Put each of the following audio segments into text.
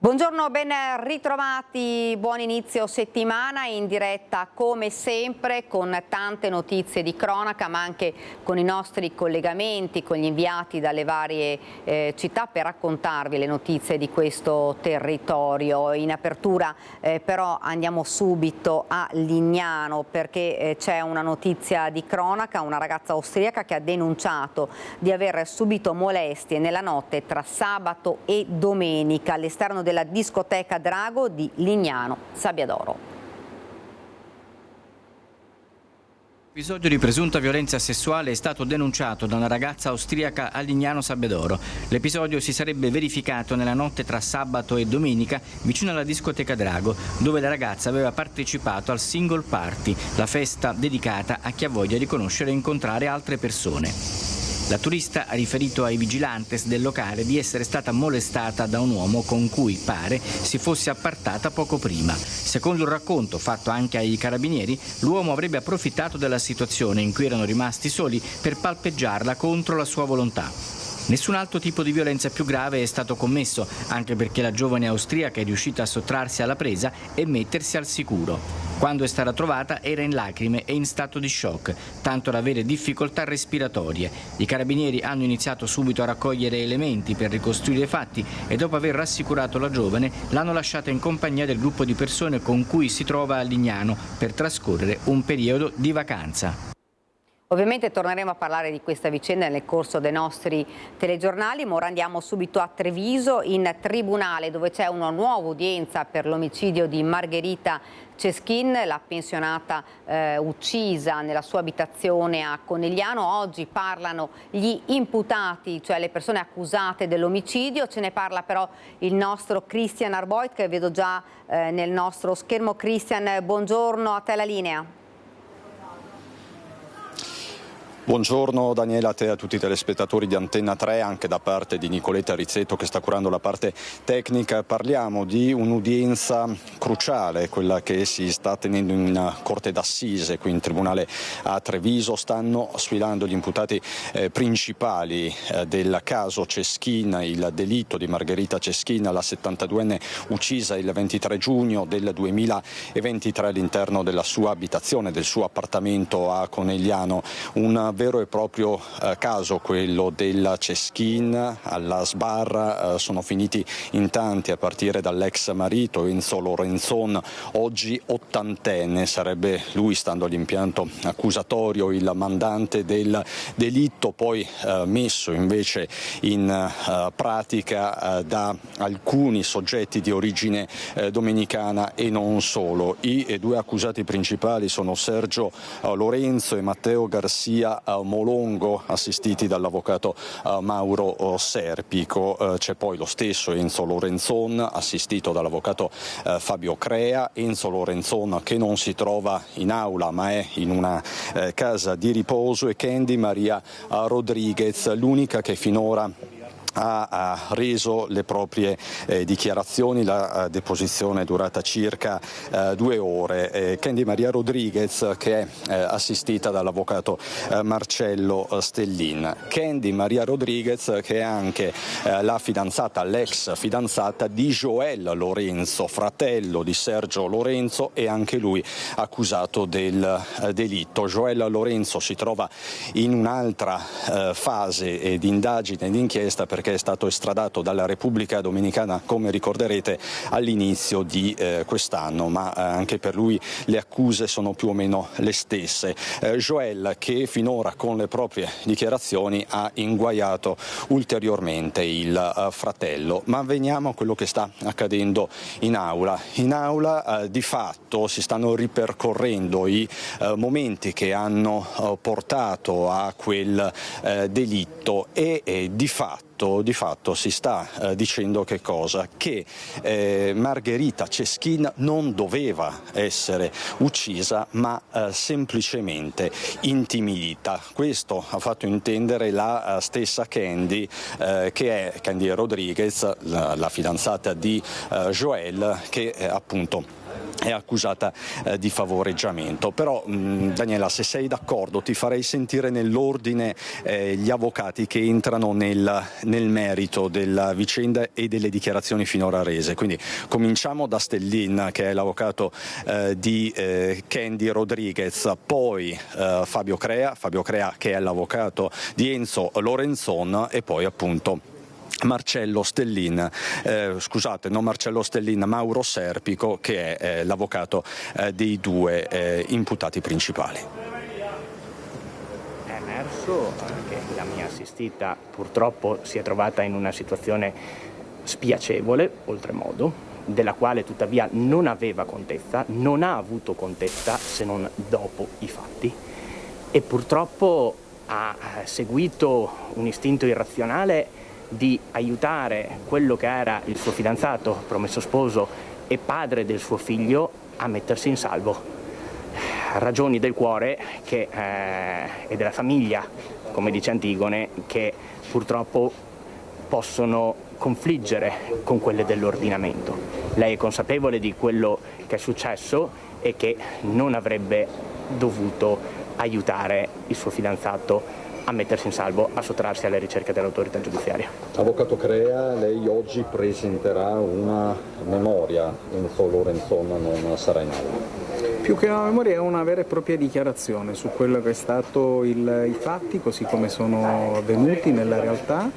Buongiorno, ben ritrovati, buon inizio settimana in diretta come sempre con tante notizie di cronaca ma anche con i nostri collegamenti, con gli inviati dalle varie città per raccontarvi le notizie di questo territorio. In apertura però andiamo subito a Lignano perché c'è una notizia di cronaca, una ragazza austriaca che ha denunciato di aver subito molestie nella notte tra sabato e domenica all'esterno della discoteca Drago di Lignano Sabbiadoro. L'episodio di presunta violenza sessuale è stato denunciato da una ragazza austriaca a Lignano Sabbiadoro. L'episodio si sarebbe verificato nella notte tra sabato e domenica vicino alla discoteca Drago, dove la ragazza aveva partecipato al single party, la festa dedicata a chi ha voglia di conoscere e incontrare altre persone. La turista ha riferito ai vigilantes del locale di essere stata molestata da un uomo con cui, pare, si fosse appartata poco prima. Secondo il racconto fatto anche ai carabinieri, l'uomo avrebbe approfittato della situazione in cui erano rimasti soli per palpeggiarla contro la sua volontà. Nessun altro tipo di violenza più grave è stato commesso, anche perché la giovane austriaca è riuscita a sottrarsi alla presa e mettersi al sicuro. Quando è stata trovata era in lacrime e in stato di shock, tanto da avere difficoltà respiratorie. I carabinieri hanno iniziato subito a raccogliere elementi per ricostruire i fatti e dopo aver rassicurato la giovane l'hanno lasciata in compagnia del gruppo di persone con cui si trova a Lignano per trascorrere un periodo di vacanza. Ovviamente torneremo a parlare di questa vicenda nel corso dei nostri telegiornali, ma ora andiamo subito a Treviso in tribunale dove c'è una nuova udienza per l'omicidio di Margherita Ceschin, la pensionata uccisa nella sua abitazione a Conegliano. Oggi parlano gli imputati, cioè le persone accusate dell'omicidio. Ce ne parla però il nostro Christian Arboit che vedo già nel nostro schermo. Christian, buongiorno, a te la linea. Buongiorno Daniela, a te e a tutti i telespettatori di Antenna 3, anche da parte di Nicoletta Rizzetto che sta curando la parte tecnica. Parliamo di un'udienza cruciale, quella che si sta tenendo in Corte d'Assise, qui in Tribunale a Treviso. Stanno sfilando gli imputati principali del caso Ceschin, il delitto di Margherita Ceschin, la 72enne uccisa il 23 giugno del 2023 all'interno della sua abitazione, del suo appartamento a Conegliano. Un vero e proprio caso quello della Ceschin. Alla sbarra sono finiti in tanti, a partire dall'ex marito Enzo Lorenzon, oggi ottantenne. Sarebbe lui, stando all'impianto accusatorio, il mandante del delitto, poi messo invece in pratica da alcuni soggetti di origine dominicana e non solo. I due accusati principali sono Sergio Lorenzo e Matteo Garcia Molongo, assistiti dall'avvocato Mauro Serpico. C'è poi lo stesso Enzo Lorenzon, assistito dall'avvocato Fabio Crea. Enzo Lorenzon che non si trova in aula ma è in una casa di riposo, e Candy Maria Rodriguez, l'unica che finora ha reso le proprie dichiarazioni. La deposizione è durata circa 2 ore. Candy Maria Rodriguez che è assistita dall'avvocato Marcello Stellin. Candy Maria Rodriguez che è anche la fidanzata, l'ex fidanzata di Joel Lorenzo, fratello di Sergio Lorenzo e anche lui accusato del delitto. Joel Lorenzo si trova in un'altra fase di indagine e di inchiesta perché è stato estradato dalla Repubblica Dominicana, come ricorderete, all'inizio di quest'anno, ma anche per lui le accuse sono più o meno le stesse. Joel che finora con le proprie dichiarazioni ha inguaiato ulteriormente il fratello. Ma veniamo a quello che sta accadendo in aula. In aula di fatto si stanno ripercorrendo i momenti che hanno portato a quel delitto e di fatto si sta dicendo che cosa? Che Margherita Ceschin non doveva essere uccisa ma semplicemente intimidita. Questo ha fatto intendere la stessa Candy, che è Candy Rodriguez, la fidanzata di Joel, che appunto è accusata di favoreggiamento. Però Daniela, se sei d'accordo, ti farei sentire nell'ordine gli avvocati che entrano nel nel merito della vicenda e delle dichiarazioni finora rese. Quindi cominciamo da Stellin, che è l'avvocato di Candy Rodriguez, poi Fabio Crea che è l'avvocato di Enzo Lorenzon, e poi appunto Marcello Stellin, non Marcello Stellin, Mauro Serpico, che è l'avvocato dei due imputati principali. È emerso che la mia assistita purtroppo si è trovata in una situazione spiacevole, oltremodo, della quale tuttavia non aveva contezza, non ha avuto contezza se non dopo i fatti, e purtroppo ha seguito un istinto irrazionale di aiutare quello che era il suo fidanzato, promesso sposo e padre del suo figlio, a mettersi in salvo. Ragioni del cuore e della famiglia, come dice Antigone, che purtroppo possono confliggere con quelle dell'ordinamento. Lei è consapevole di quello che è successo e che non avrebbe dovuto aiutare il suo fidanzato a mettersi in salvo, a sottrarsi alle ricerche dell'autorità giudiziaria. Avvocato Crea, lei oggi presenterà una memoria, Enzo Lorenzon non sarà in aula. Più che una memoria è una vera e propria dichiarazione su quello che è stato i fatti, così come sono avvenuti nella realtà.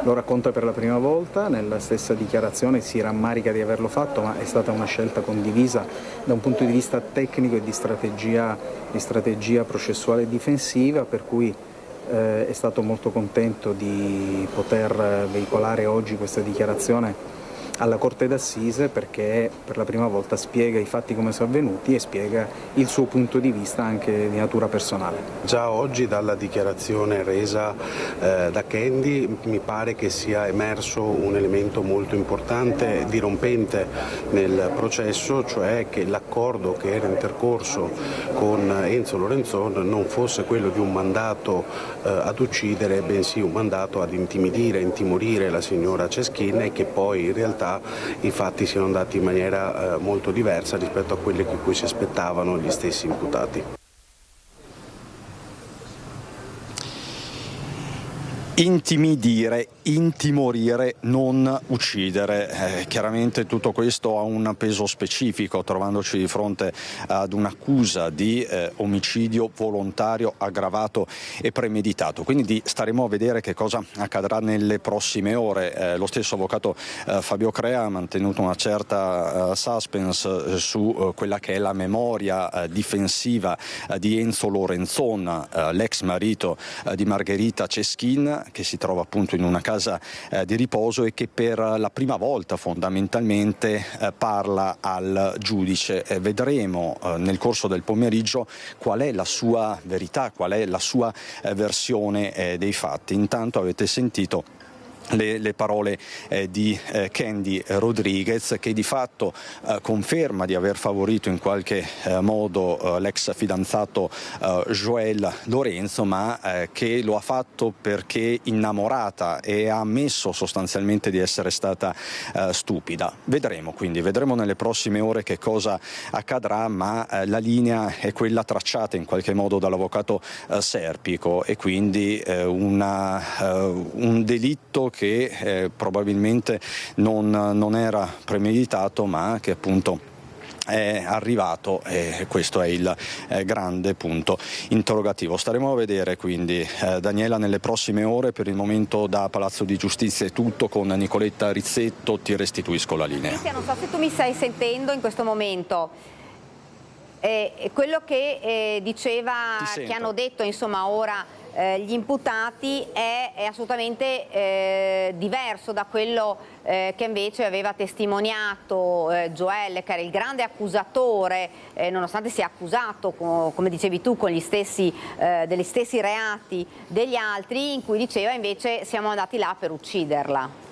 Lo racconta per la prima volta, nella stessa dichiarazione si rammarica di averlo fatto, ma è stata una scelta condivisa da un punto di vista tecnico e di strategia processuale e difensiva, per cui è stato molto contento di poter veicolare oggi questa dichiarazione alla Corte d'Assise, perché per la prima volta spiega i fatti come sono avvenuti e spiega il suo punto di vista anche di natura personale. Già oggi dalla dichiarazione resa da Candy mi pare che sia emerso un elemento molto importante, dirompente nel processo, cioè che l'accordo che era intercorso con Enzo Lorenzon non fosse quello di un mandato ad uccidere, bensì un mandato ad intimidire, intimorire la signora Ceschin, e che poi in realtà i fatti siano andati in maniera molto diversa rispetto a quelli di cui si aspettavano gli stessi imputati. Intimidire, intimorire, non uccidere. Chiaramente tutto questo ha un peso specifico, trovandoci di fronte ad un'accusa di omicidio volontario, aggravato e premeditato. Quindi staremo a vedere che cosa accadrà nelle prossime ore. Lo stesso avvocato Fabio Crea ha mantenuto una certa suspense su quella che è la memoria difensiva di Enzo Lorenzon, l'ex marito di Margherita Ceschin, che si trova appunto in una casa di riposo e che per la prima volta fondamentalmente parla al giudice. Vedremo nel corso del pomeriggio qual è la sua verità, qual è la sua versione dei fatti. Intanto avete sentito le parole di Candy Rodriguez, che di fatto conferma di aver favorito in qualche modo l'ex fidanzato Joel Lorenzo, ma che lo ha fatto perché innamorata, e ha ammesso sostanzialmente di essere stata stupida. Vedremo nelle prossime ore che cosa accadrà, ma la linea è quella tracciata in qualche modo dall'avvocato Serpico, e quindi un delitto che probabilmente non era premeditato, ma che appunto è arrivato, e questo è il grande punto interrogativo. Staremo a vedere quindi, Daniela, nelle prossime ore. Per il momento da Palazzo di Giustizia è tutto. Con Nicoletta Rizzetto ti restituisco la linea. Cristian, non so se tu mi stai sentendo in questo momento. Quello che diceva, che hanno detto insomma ora gli imputati è assolutamente diverso da quello che invece aveva testimoniato Joel, che era il grande accusatore, nonostante sia accusato, come dicevi tu, con degli stessi reati degli altri, in cui diceva invece siamo andati là per ucciderla.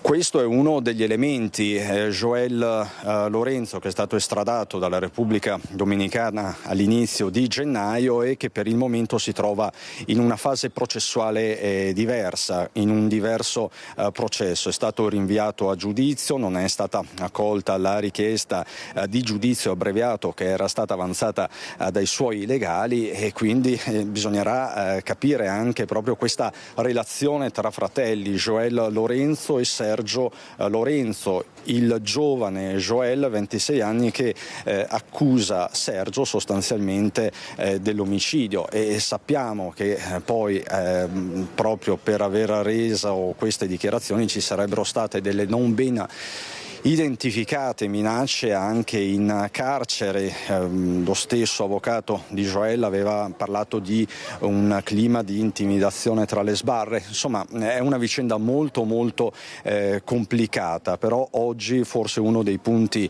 Questo è uno degli elementi. Joel Lorenzo, che è stato estradato dalla Repubblica Dominicana all'inizio di gennaio e che per il momento si trova in una fase processuale diversa, in un diverso processo. È stato rinviato a giudizio, non è stata accolta la richiesta di giudizio abbreviato che era stata avanzata dai suoi legali, e quindi bisognerà capire anche proprio questa relazione tra fratelli, Joel Lorenzo e Sergio Lorenzo, il giovane Joel, 26 anni, che accusa Sergio sostanzialmente dell'omicidio, e sappiamo che poi proprio per aver reso queste dichiarazioni ci sarebbero state delle non ben identificate minacce anche in carcere. Lo stesso avvocato di Joel aveva parlato di un clima di intimidazione tra le sbarre. Insomma, è una vicenda molto complicata, però oggi forse uno dei punti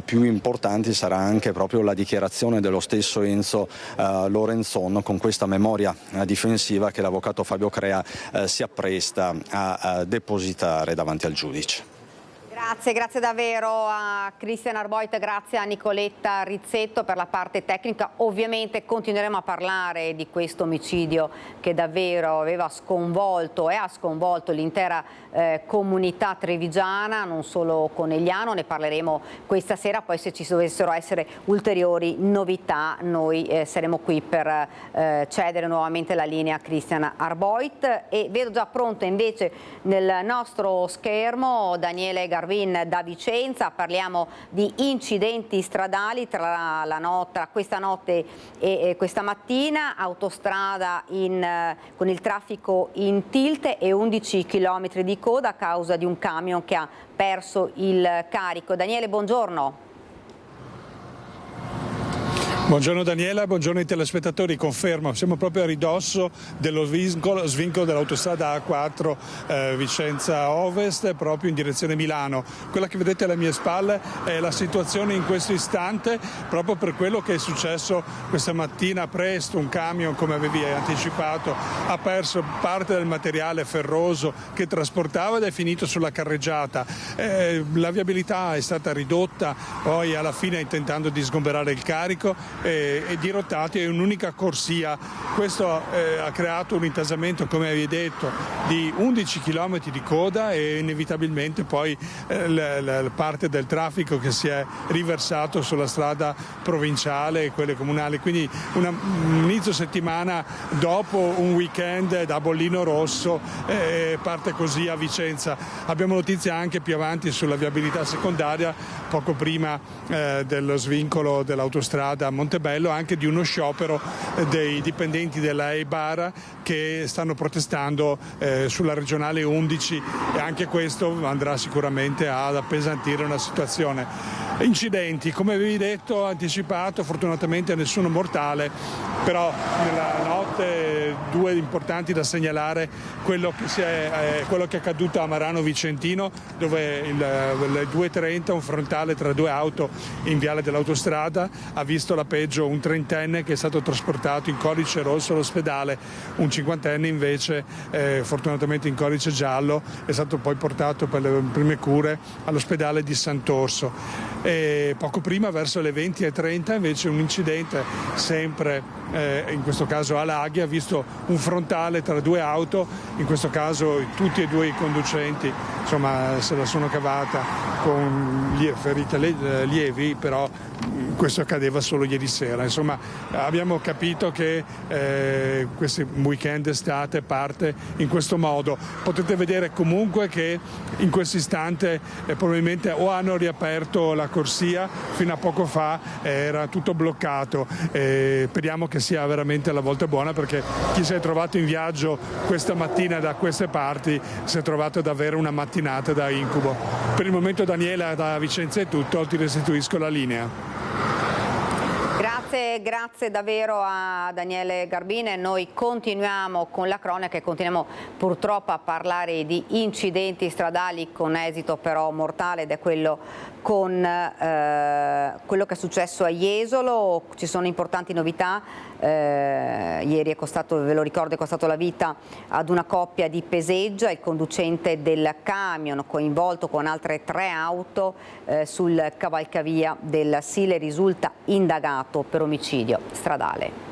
più importanti sarà anche proprio la dichiarazione dello stesso Enzo Lorenzon, con questa memoria difensiva che l'avvocato Fabio Crea si appresta a depositare davanti al giudice. Grazie davvero a Christian Arboit, grazie a Nicoletta Rizzetto per la parte tecnica. Ovviamente continueremo a parlare di questo omicidio che davvero aveva sconvolto e ha sconvolto l'intera comunità trevigiana, non solo conegliano. Ne parleremo questa sera, poi se ci dovessero essere ulteriori novità noi saremo qui per cedere nuovamente la linea a Christian Arboit. E vedo già pronto invece nel nostro schermo Daniele Garvin da Vicenza. Parliamo di incidenti stradali tra questa notte e questa mattina, autostrada con il traffico in tilt e 11 km di coda a causa di un camion che ha perso il carico. Daniele, buongiorno. Buongiorno Daniela, buongiorno ai telespettatori. Confermo, siamo proprio a ridosso dello svincolo dell'autostrada A4 Vicenza Ovest, proprio in direzione Milano. Quella che vedete alle mie spalle è la situazione in questo istante, proprio per quello che è successo questa mattina presto. Un camion, come avevi anticipato, ha perso parte del materiale ferroso che trasportava ed è finito sulla carreggiata. La viabilità è stata ridotta poi alla fine tentando di sgomberare il carico e dirottati in un'unica corsia. Questo ha creato un intasamento, come avevi detto, di 11 km di coda e inevitabilmente poi la parte del traffico che si è riversato sulla strada provinciale e quelle comunali. Quindi un inizio settimana dopo un weekend da bollino rosso, parte così a Vicenza. Abbiamo notizie anche più avanti sulla viabilità secondaria, poco prima dello svincolo dell'autostrada Montebello, anche di uno sciopero dei dipendenti della EIBAR che stanno protestando sulla regionale 11, e anche questo andrà sicuramente ad appesantire una situazione. Incidenti, come avevi detto, anticipato, fortunatamente nessuno mortale, però nella notte due importanti da segnalare: quello che è accaduto a Marano Vicentino, dove alle 2:30 un frontale tra due auto in viale dell'autostrada ha visto la peggio un trentenne che è stato trasportato in codice rosso all'ospedale, un cinquantenne invece fortunatamente in codice giallo è stato poi portato per le prime cure all'ospedale di Sant'Orso. E poco prima, verso le 20:30, invece un incidente sempre in questo caso a Laghi ha visto un frontale tra due auto, in questo caso tutti e due i conducenti insomma se la sono cavata con ferite lievi, però questo accadeva solo ieri sera. Insomma, abbiamo capito che questo weekend estate parte in questo modo. Potete vedere comunque che in questo istante probabilmente o hanno riaperto la corsia, fino a poco fa era tutto bloccato. Speriamo che sia veramente la volta buona, perché chi si è trovato in viaggio questa mattina da queste parti si è trovato davvero una mattinata da incubo. Per il momento, Daniela, da Vicenza è tutto, ti restituisco la linea. Grazie davvero a Daniele Garbine. Noi continuiamo con la cronaca e continuiamo purtroppo a parlare di incidenti stradali con esito però mortale, ed è quello con quello che è successo a Jesolo. Ci sono importanti novità. ieri ve lo ricordo, è costato la vita ad una coppia di Peseggia. Il conducente del camion, coinvolto con altre 3 auto sul cavalcavia del Sile, risulta indagato per omicidio stradale.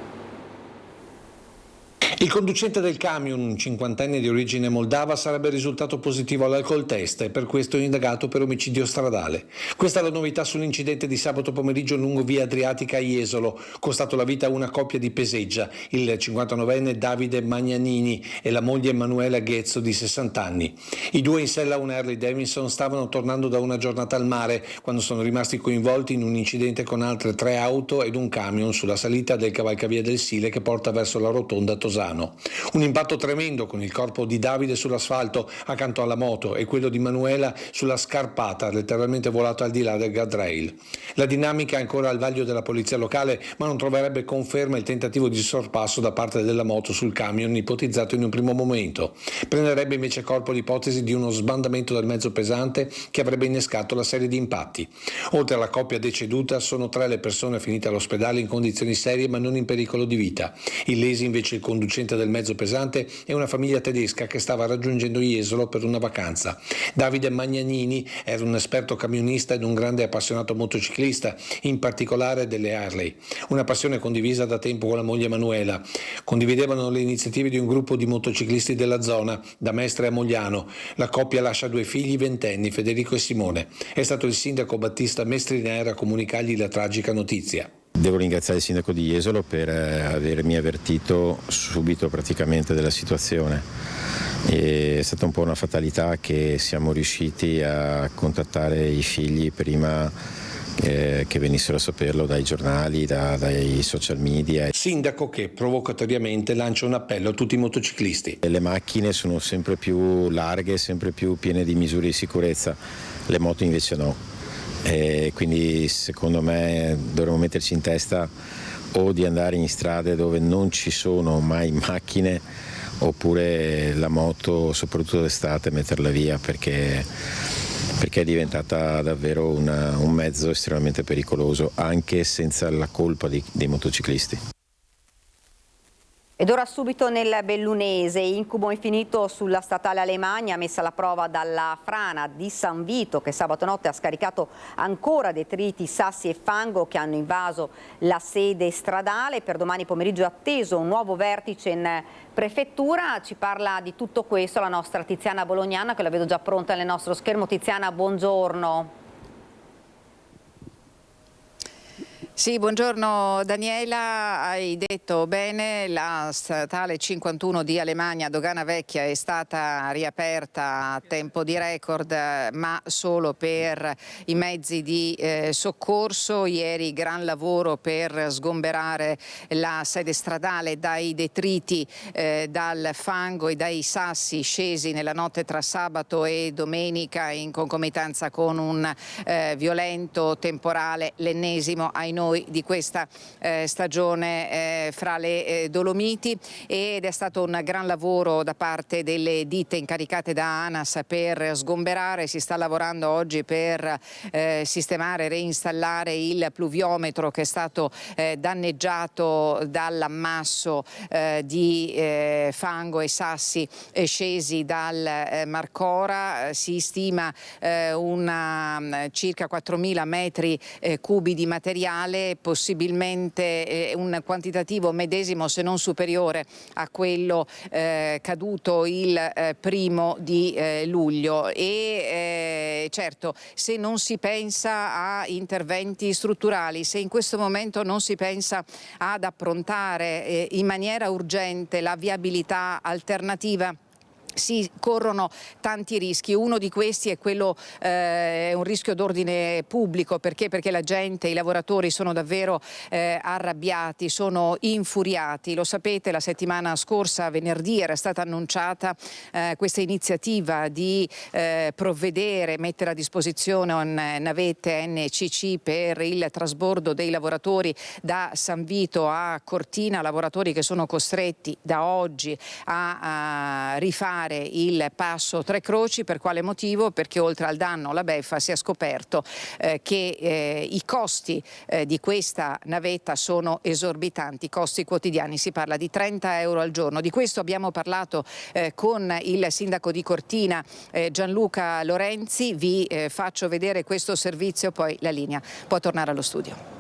Il conducente del camion, un 50enne di origine moldava, sarebbe risultato positivo all'alcol test e per questo indagato per omicidio stradale. Questa è la novità sull'incidente di sabato pomeriggio lungo via Adriatica a Jesolo, costato la vita a una coppia di Peseggia, il 59enne Davide Magnanini e la moglie Emanuela Ghezzo di 60 anni. I due in sella a un Harley Davidson stavano tornando da una giornata al mare quando sono rimasti coinvolti in un incidente con altre 3 auto ed un camion sulla salita del cavalcavia del Sile che porta verso la rotonda Tosano. Un impatto tremendo con il corpo di Davide sull'asfalto accanto alla moto e quello di Manuela sulla scarpata, letteralmente volato al di là del guardrail. La dinamica è ancora al vaglio della polizia locale, ma non troverebbe conferma il tentativo di sorpasso da parte della moto sul camion ipotizzato in un primo momento. Prenderebbe invece corpo l'ipotesi di uno sbandamento del mezzo pesante che avrebbe innescato la serie di impatti. Oltre alla coppia deceduta, sono 3 le persone finite all'ospedale in condizioni serie ma non in pericolo di vita. Illesi invece il conducente del mezzo pesante e una famiglia tedesca che stava raggiungendo Jesolo per una vacanza. Davide Magnanini era un esperto camionista ed un grande appassionato motociclista, in particolare delle Harley. Una passione condivisa da tempo con la moglie Emanuela. Condividevano le iniziative di un gruppo di motociclisti della zona, da Mestre a Mogliano. La coppia lascia 2 figli ventenni, Federico e Simone. È stato il sindaco Battista Mestrinera a comunicargli la tragica notizia. Devo ringraziare il sindaco di Jesolo per avermi avvertito subito praticamente della situazione. È stata un po' una fatalità che siamo riusciti a contattare i figli prima che venissero a saperlo dai giornali, dai social media. Sindaco che provocatoriamente lancia un appello a tutti i motociclisti. Le macchine sono sempre più larghe, sempre più piene di misure di sicurezza, le moto invece no. Quindi secondo me dovremmo metterci in testa o di andare in strade dove non ci sono mai macchine, oppure la moto, soprattutto d'estate, metterla via perché è diventata davvero un mezzo estremamente pericoloso anche senza la colpa dei motociclisti. Ed ora subito nel bellunese, incubo infinito sulla statale Alemagna, messa alla prova dalla frana di San Vito che sabato notte ha scaricato ancora detriti, sassi e fango che hanno invaso la sede stradale. Per domani pomeriggio è atteso un nuovo vertice in prefettura. Ci parla di tutto questo la nostra Tiziana Bolognana, che la vedo già pronta nel nostro schermo. Tiziana, buongiorno. Sì, buongiorno Daniela, hai detto bene, la statale 51 di Alemagna Dogana Vecchia è stata riaperta a tempo di record, ma solo per i mezzi di soccorso. Ieri gran lavoro per sgomberare la sede stradale dai detriti, dal fango e dai sassi scesi nella notte tra sabato e domenica in concomitanza con un violento temporale, l'ennesimo ai noi di questa stagione fra le Dolomiti, ed è stato un gran lavoro da parte delle ditte incaricate da ANAS per sgomberare. Si sta lavorando oggi per sistemare e reinstallare il pluviometro che è stato danneggiato dall'ammasso di fango e sassi scesi dal Marcora. Si stima circa 4.000 metri cubi di materiale, possibilmente un quantitativo medesimo se non superiore a quello caduto il 1° luglio. E certo, se non si pensa a interventi strutturali, se in questo momento non si pensa ad approntare in maniera urgente la viabilità alternativa, si corrono tanti rischi. Uno di questi è quello, un rischio d'ordine pubblico, perché la gente, i lavoratori sono davvero arrabbiati, sono infuriati. Lo sapete, la settimana scorsa, venerdì, era stata annunciata questa iniziativa di provvedere, mettere a disposizione navette NCC per il trasbordo dei lavoratori da San Vito a Cortina, lavoratori che sono costretti da oggi a rifare fare il passo Tre Croci. Per quale motivo? Perché oltre al danno alla beffa si è scoperto che i costi di questa navetta sono esorbitanti, costi quotidiani, si parla di 30 euro al giorno. Di questo abbiamo parlato con il sindaco di Cortina Gianluca Lorenzi. Vi faccio vedere questo servizio, poi la linea può tornare allo studio.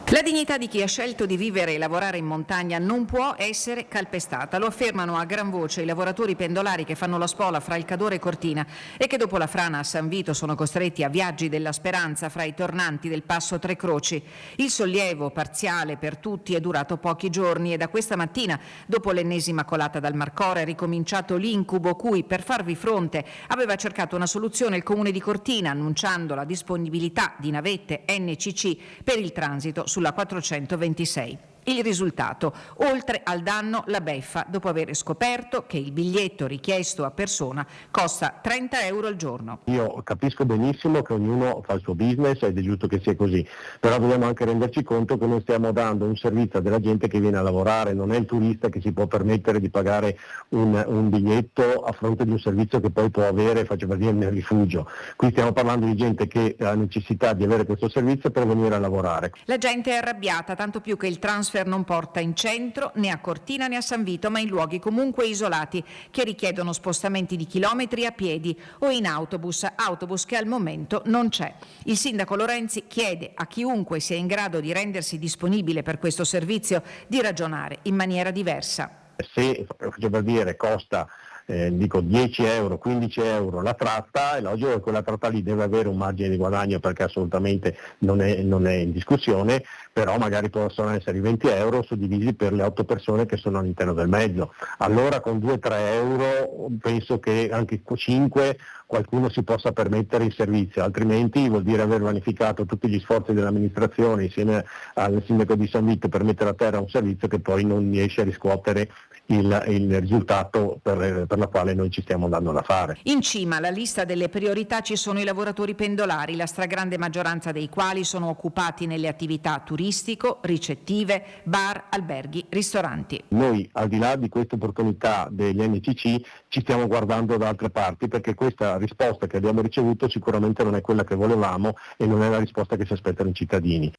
La dignità di chi ha scelto di vivere e lavorare in montagna non può essere calpestata, lo affermano a gran voce i lavoratori pendolari che fanno la spola fra il Cadore e Cortina e che dopo la frana a San Vito sono costretti a viaggi della speranza fra i tornanti del passo Tre Croci. Il sollievo parziale per tutti è durato pochi giorni e da questa mattina, dopo l'ennesima colata dal Marcora, è ricominciato l'incubo cui, per farvi fronte, aveva cercato una soluzione il Comune di Cortina, annunciando la disponibilità di navette NCC per il transito sulla 426. Il risultato, oltre al danno, la beffa, dopo aver scoperto che il biglietto richiesto a persona costa 30 euro al giorno. Io capisco benissimo che ognuno fa il suo business ed è giusto che sia così, però dobbiamo anche renderci conto che noi stiamo dando un servizio della gente che viene a lavorare, non è il turista che si può permettere di pagare un biglietto a fronte di un servizio che poi può avere, faccio per dire, nel rifugio. Qui stiamo parlando di gente che ha necessità di avere questo servizio per venire a lavorare. La gente è arrabbiata, tanto più che il transfer non porta in centro né a Cortina né a San Vito, ma in luoghi comunque isolati che richiedono spostamenti di chilometri a piedi o in autobus che al momento non c'è. Il sindaco Lorenzi chiede a chiunque sia in grado di rendersi disponibile per questo servizio di ragionare in maniera diversa. Se, faccio per dire, costa 10 euro, 15 euro la tratta, è logico che quella tratta lì deve avere un margine di guadagno perché assolutamente non è in discussione, però magari possono essere 20 euro suddivisi per le 8 persone che sono all'interno del mezzo. Allora con 2-3 euro penso che anche 5 qualcuno si possa permettere il servizio, altrimenti vuol dire aver vanificato tutti gli sforzi dell'amministrazione insieme al sindaco di San Vito per mettere a terra un servizio che poi non riesce a riscuotere il risultato per la quale noi ci stiamo andando da fare. In cima alla lista delle priorità ci sono i lavoratori pendolari, la stragrande maggioranza dei quali sono occupati nelle attività turistico, ricettive, bar, alberghi, ristoranti. Noi, al di là di questa opportunità degli NCC, ci stiamo guardando da altre parti perché questa risposta che abbiamo ricevuto sicuramente non è quella che volevamo e non è la risposta che si aspettano i cittadini.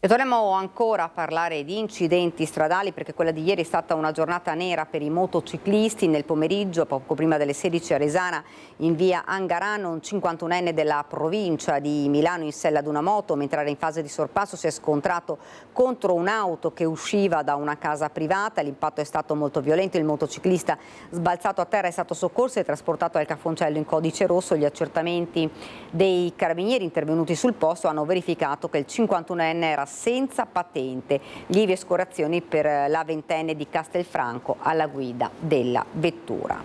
E torniamo ancora a parlare di incidenti stradali perché quella di ieri è stata una giornata nera per i motociclisti. Nel pomeriggio, poco prima delle 16 a Resana, in via Angarano, un 51enne della provincia di Milano in sella ad una moto, mentre era in fase di sorpasso, si è scontrato contro un'auto che usciva da una casa privata. L'impatto è stato molto violento, il motociclista sbalzato a terra è stato soccorso e trasportato al Cafoncello in codice rosso. Gli accertamenti dei carabinieri intervenuti sul posto hanno verificato che il 51enne era senza patente, lievi escoriazioni per la 20enne di Castelfranco alla guida della vettura.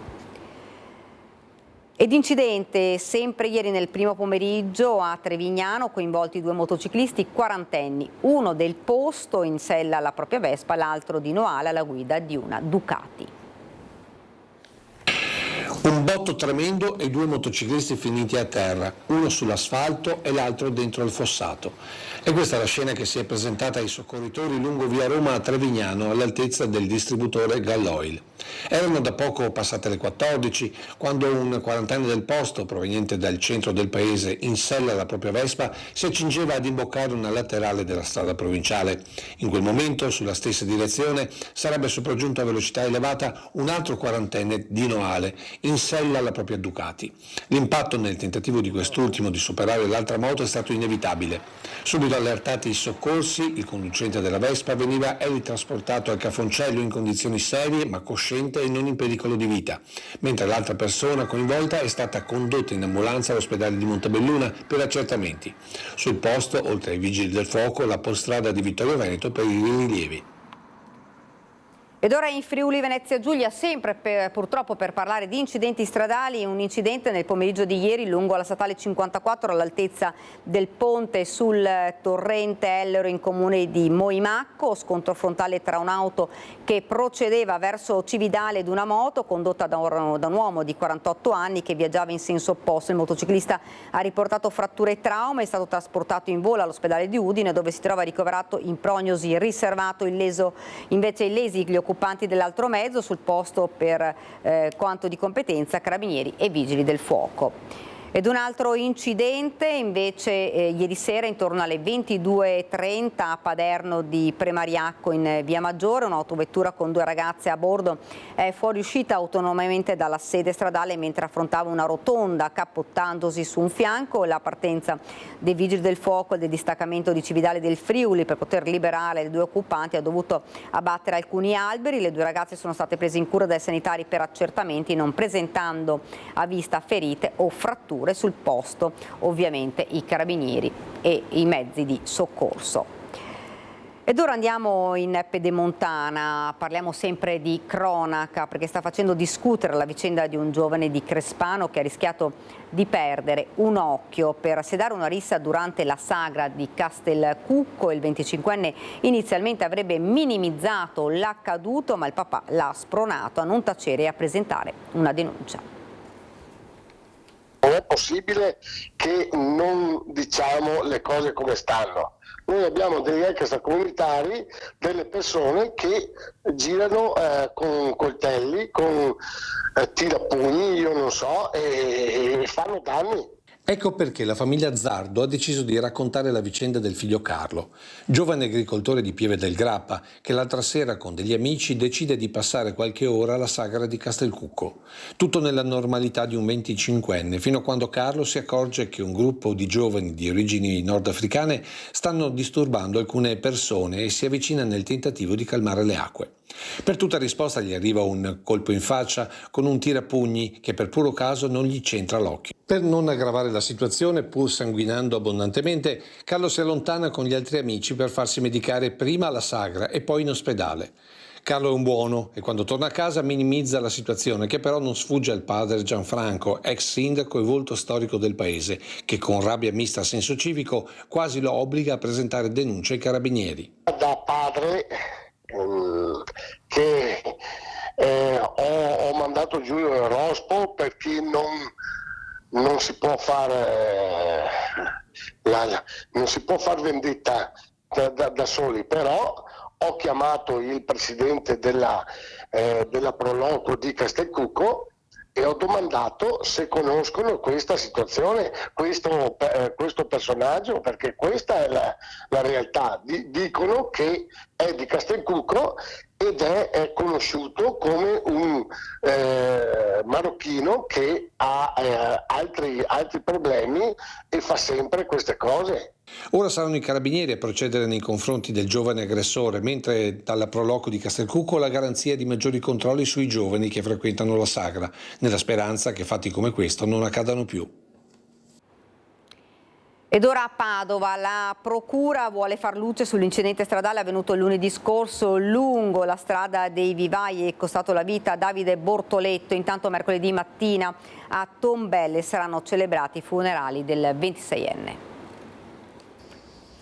Ed incidente sempre ieri nel primo pomeriggio a Trevignano, coinvolti 2 motociclisti quarantenni, uno del posto in sella alla propria Vespa, l'altro di Noale alla guida di una Ducati. Un botto tremendo e 2 motociclisti finiti a terra, uno sull'asfalto e l'altro dentro il fossato. E questa è la scena che si è presentata ai soccorritori lungo via Roma a Trevignano, all'altezza del distributore Galloil. Erano da poco passate le 14 quando un quarantenne del posto, proveniente dal centro del paese, in sella alla propria Vespa, si accingeva ad imboccare una laterale della strada provinciale. In quel momento, sulla stessa direzione, sarebbe sopraggiunto a velocità elevata un altro quarantenne di Noale, in sella alla propria Ducati. L'impatto nel tentativo di quest'ultimo di superare l'altra moto è stato inevitabile. Subito allertati i soccorsi, il conducente della Vespa veniva trasportato al Cafoncello in condizioni serie ma cosciente e non in pericolo di vita, mentre l'altra persona coinvolta è stata condotta in ambulanza all'ospedale di Montabelluna per accertamenti. Sul posto, oltre ai vigili del fuoco, la postrada di Vittorio Veneto per i rilievi. Ed ora in Friuli Venezia Giulia, sempre purtroppo per parlare di incidenti stradali, un incidente nel pomeriggio di ieri lungo la statale 54 all'altezza del ponte sul torrente Ellero in comune di Moimacco, scontro frontale tra un'auto che procedeva verso Cividale ed una moto condotta da un uomo di 48 anni che viaggiava in senso opposto. Il motociclista ha riportato fratture e traumi, è stato trasportato in volo all'ospedale di Udine dove si trova ricoverato in prognosi riservato, invece illesi gli occupanti occupanti dell'altro mezzo, sul posto per quanto di competenza Carabinieri e Vigili del Fuoco. Ed un altro incidente invece ieri sera intorno alle 22:30 a Paderno di Premariacco in Via Maggiore, un'autovettura con 2 ragazze a bordo è fuoriuscita autonomamente dalla sede stradale mentre affrontava una rotonda cappottandosi su un fianco. La partenza dei Vigili del Fuoco e del distaccamento di Cividale del Friuli per poter liberare le 2 occupanti ha dovuto abbattere alcuni alberi. Le 2 ragazze sono state prese in cura dai sanitari per accertamenti, non presentando a vista ferite o fratture. Sul posto ovviamente i carabinieri e i mezzi di soccorso. Ed ora andiamo in Pedemontana, parliamo sempre di cronaca perché sta facendo discutere la vicenda di un giovane di Crespano che ha rischiato di perdere un occhio per sedare una rissa durante la sagra di Castelcucco. Il 25enne inizialmente avrebbe minimizzato l'accaduto, ma il papà l'ha spronato a non tacere e a presentare una denuncia. Non è possibile che non diciamo le cose come stanno. Noi abbiamo degli extracomunitari, delle persone che girano con coltelli, con tirapugni, io non so, e fanno danni. Ecco perché la famiglia Zardo ha deciso di raccontare la vicenda del figlio Carlo, giovane agricoltore di Pieve del Grappa, che l'altra sera con degli amici decide di passare qualche ora alla sagra di Castelcucco. Tutto nella normalità di un 25enne, fino a quando Carlo si accorge che un gruppo di giovani di origini nordafricane stanno disturbando alcune persone e si avvicina nel tentativo di calmare le acque. Per tutta risposta gli arriva un colpo in faccia con un tirapugni che per puro caso non gli centra l'occhio. Per non aggravare la situazione, pur sanguinando abbondantemente, Carlo si allontana con gli altri amici per farsi medicare prima alla sagra e poi in ospedale. Carlo è un buono e quando torna a casa minimizza la situazione, che però non sfugge al padre Gianfranco, ex sindaco e volto storico del paese, che con rabbia mista a senso civico quasi lo obbliga a presentare denuncia ai carabinieri. Da padre che ho mandato giù il rospo perché non si può fare non si può far vendetta da soli, però ho chiamato il presidente della Proloco di Castelcucco e ho domandato se conoscono questa situazione, questo personaggio, perché questa è la realtà. Dicono che è di Castelcucco ed è conosciuto come un marocchino che ha altri problemi e fa sempre queste cose. Ora saranno i carabinieri a procedere nei confronti del giovane aggressore, mentre dalla Proloco di Castelcucco la garanzia di maggiori controlli sui giovani che frequentano la sagra, nella speranza che fatti come questo non accadano più. Ed ora a Padova la procura vuole far luce sull'incidente stradale avvenuto lunedì scorso lungo la strada dei Vivai e costato la vita a Davide Bortoletto. Intanto mercoledì mattina a Tombelle saranno celebrati i funerali del 26enne.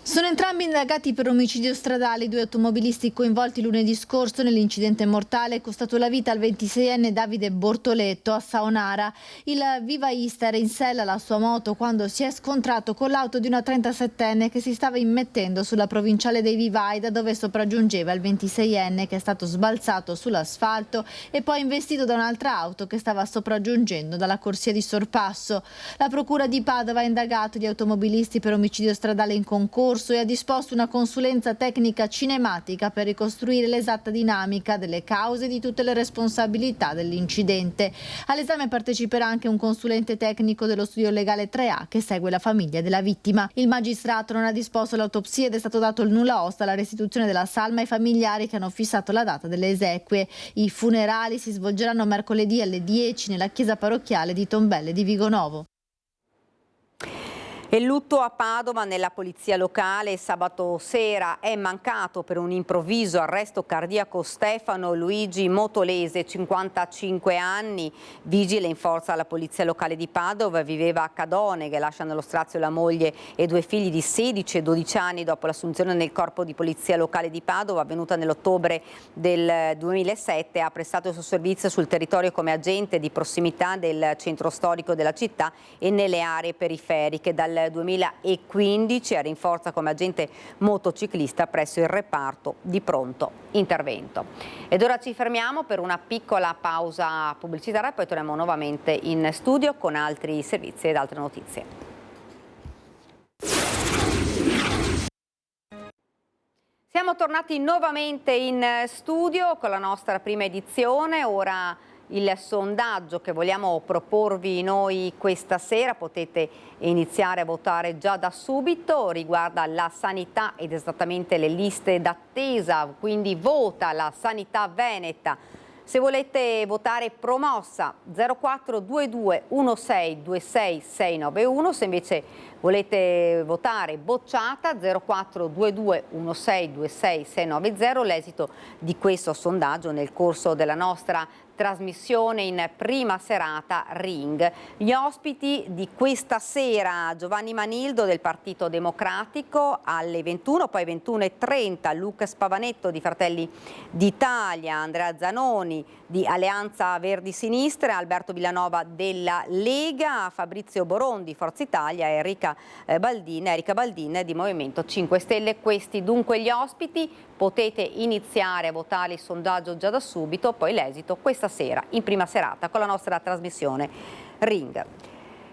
Sono entrambi indagati per omicidio stradale i 2 automobilisti coinvolti lunedì scorso nell'incidente mortale costato la vita al 26enne Davide Bortoletto a Saonara. Il vivaista era in sella alla sua moto quando si è scontrato con l'auto di una 37enne che si stava immettendo sulla provinciale dei Vivai, da dove sopraggiungeva il 26enne che è stato sbalzato sull'asfalto e poi investito da un'altra auto che stava sopraggiungendo dalla corsia di sorpasso. La procura di Padova ha indagato gli automobilisti per omicidio stradale in concorso e ha disposto una consulenza tecnica cinematica per ricostruire l'esatta dinamica delle cause e di tutte le responsabilità dell'incidente. All'esame parteciperà anche un consulente tecnico dello studio legale 3A che segue la famiglia della vittima. Il magistrato non ha disposto l'autopsia ed è stato dato il nulla osta alla restituzione della salma ai familiari che hanno fissato la data delle esequie. I funerali si svolgeranno mercoledì alle 10 nella chiesa parrocchiale di Tombelle di Vigonovo. E lutto a Padova nella polizia locale. Sabato sera è mancato per un improvviso arresto cardiaco Stefano Luigi Motolese, 55 anni, vigile in forza alla polizia locale di Padova, viveva a Cadone, che lascia nello strazio la moglie e 2 figli di 16 e 12 anni dopo l'assunzione nel corpo di polizia locale di Padova avvenuta nell'ottobre del 2007. Ha prestato il suo servizio sul territorio come agente di prossimità del centro storico della città e nelle aree periferiche. Dal dal 2015 e rinforza come agente motociclista presso il reparto di pronto intervento. Ed ora ci fermiamo per una piccola pausa pubblicitaria e poi torniamo nuovamente in studio con altri servizi ed altre notizie. Siamo tornati nuovamente in studio con la nostra prima edizione. Ora il sondaggio che vogliamo proporvi noi questa sera, potete iniziare a votare già da subito, riguarda la sanità ed esattamente le liste d'attesa, quindi vota la sanità veneta. Se volete votare promossa 0422 1626 691, se invece volete votare bocciata 0422 1626 690, l'esito di questo sondaggio nel corso della nostra trasmissione in prima serata Ring. Gli ospiti di questa sera: Giovanni Manildo del Partito Democratico alle 21, poi 21:30 Luca Spavanetto di Fratelli d'Italia, Andrea Zanoni di Alleanza Verdi Sinistra, Alberto Villanova della Lega, Fabrizio Boron di Forza Italia e Erika Baldin di Movimento 5 Stelle. Questi dunque gli ospiti. Potete iniziare a votare il sondaggio già da subito, poi l'esito questa sera in prima serata con la nostra trasmissione Ring.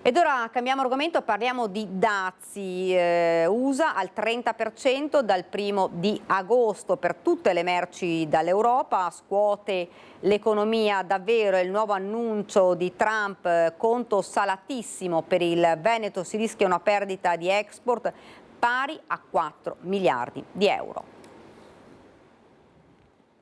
Ed ora cambiamo argomento, parliamo di dazi USA al 30% dal 1° di agosto per tutte le merci dall'Europa. Scuote l'economia davvero il nuovo annuncio di Trump, conto salatissimo per il Veneto, si rischia una perdita di export pari a 4 miliardi di euro.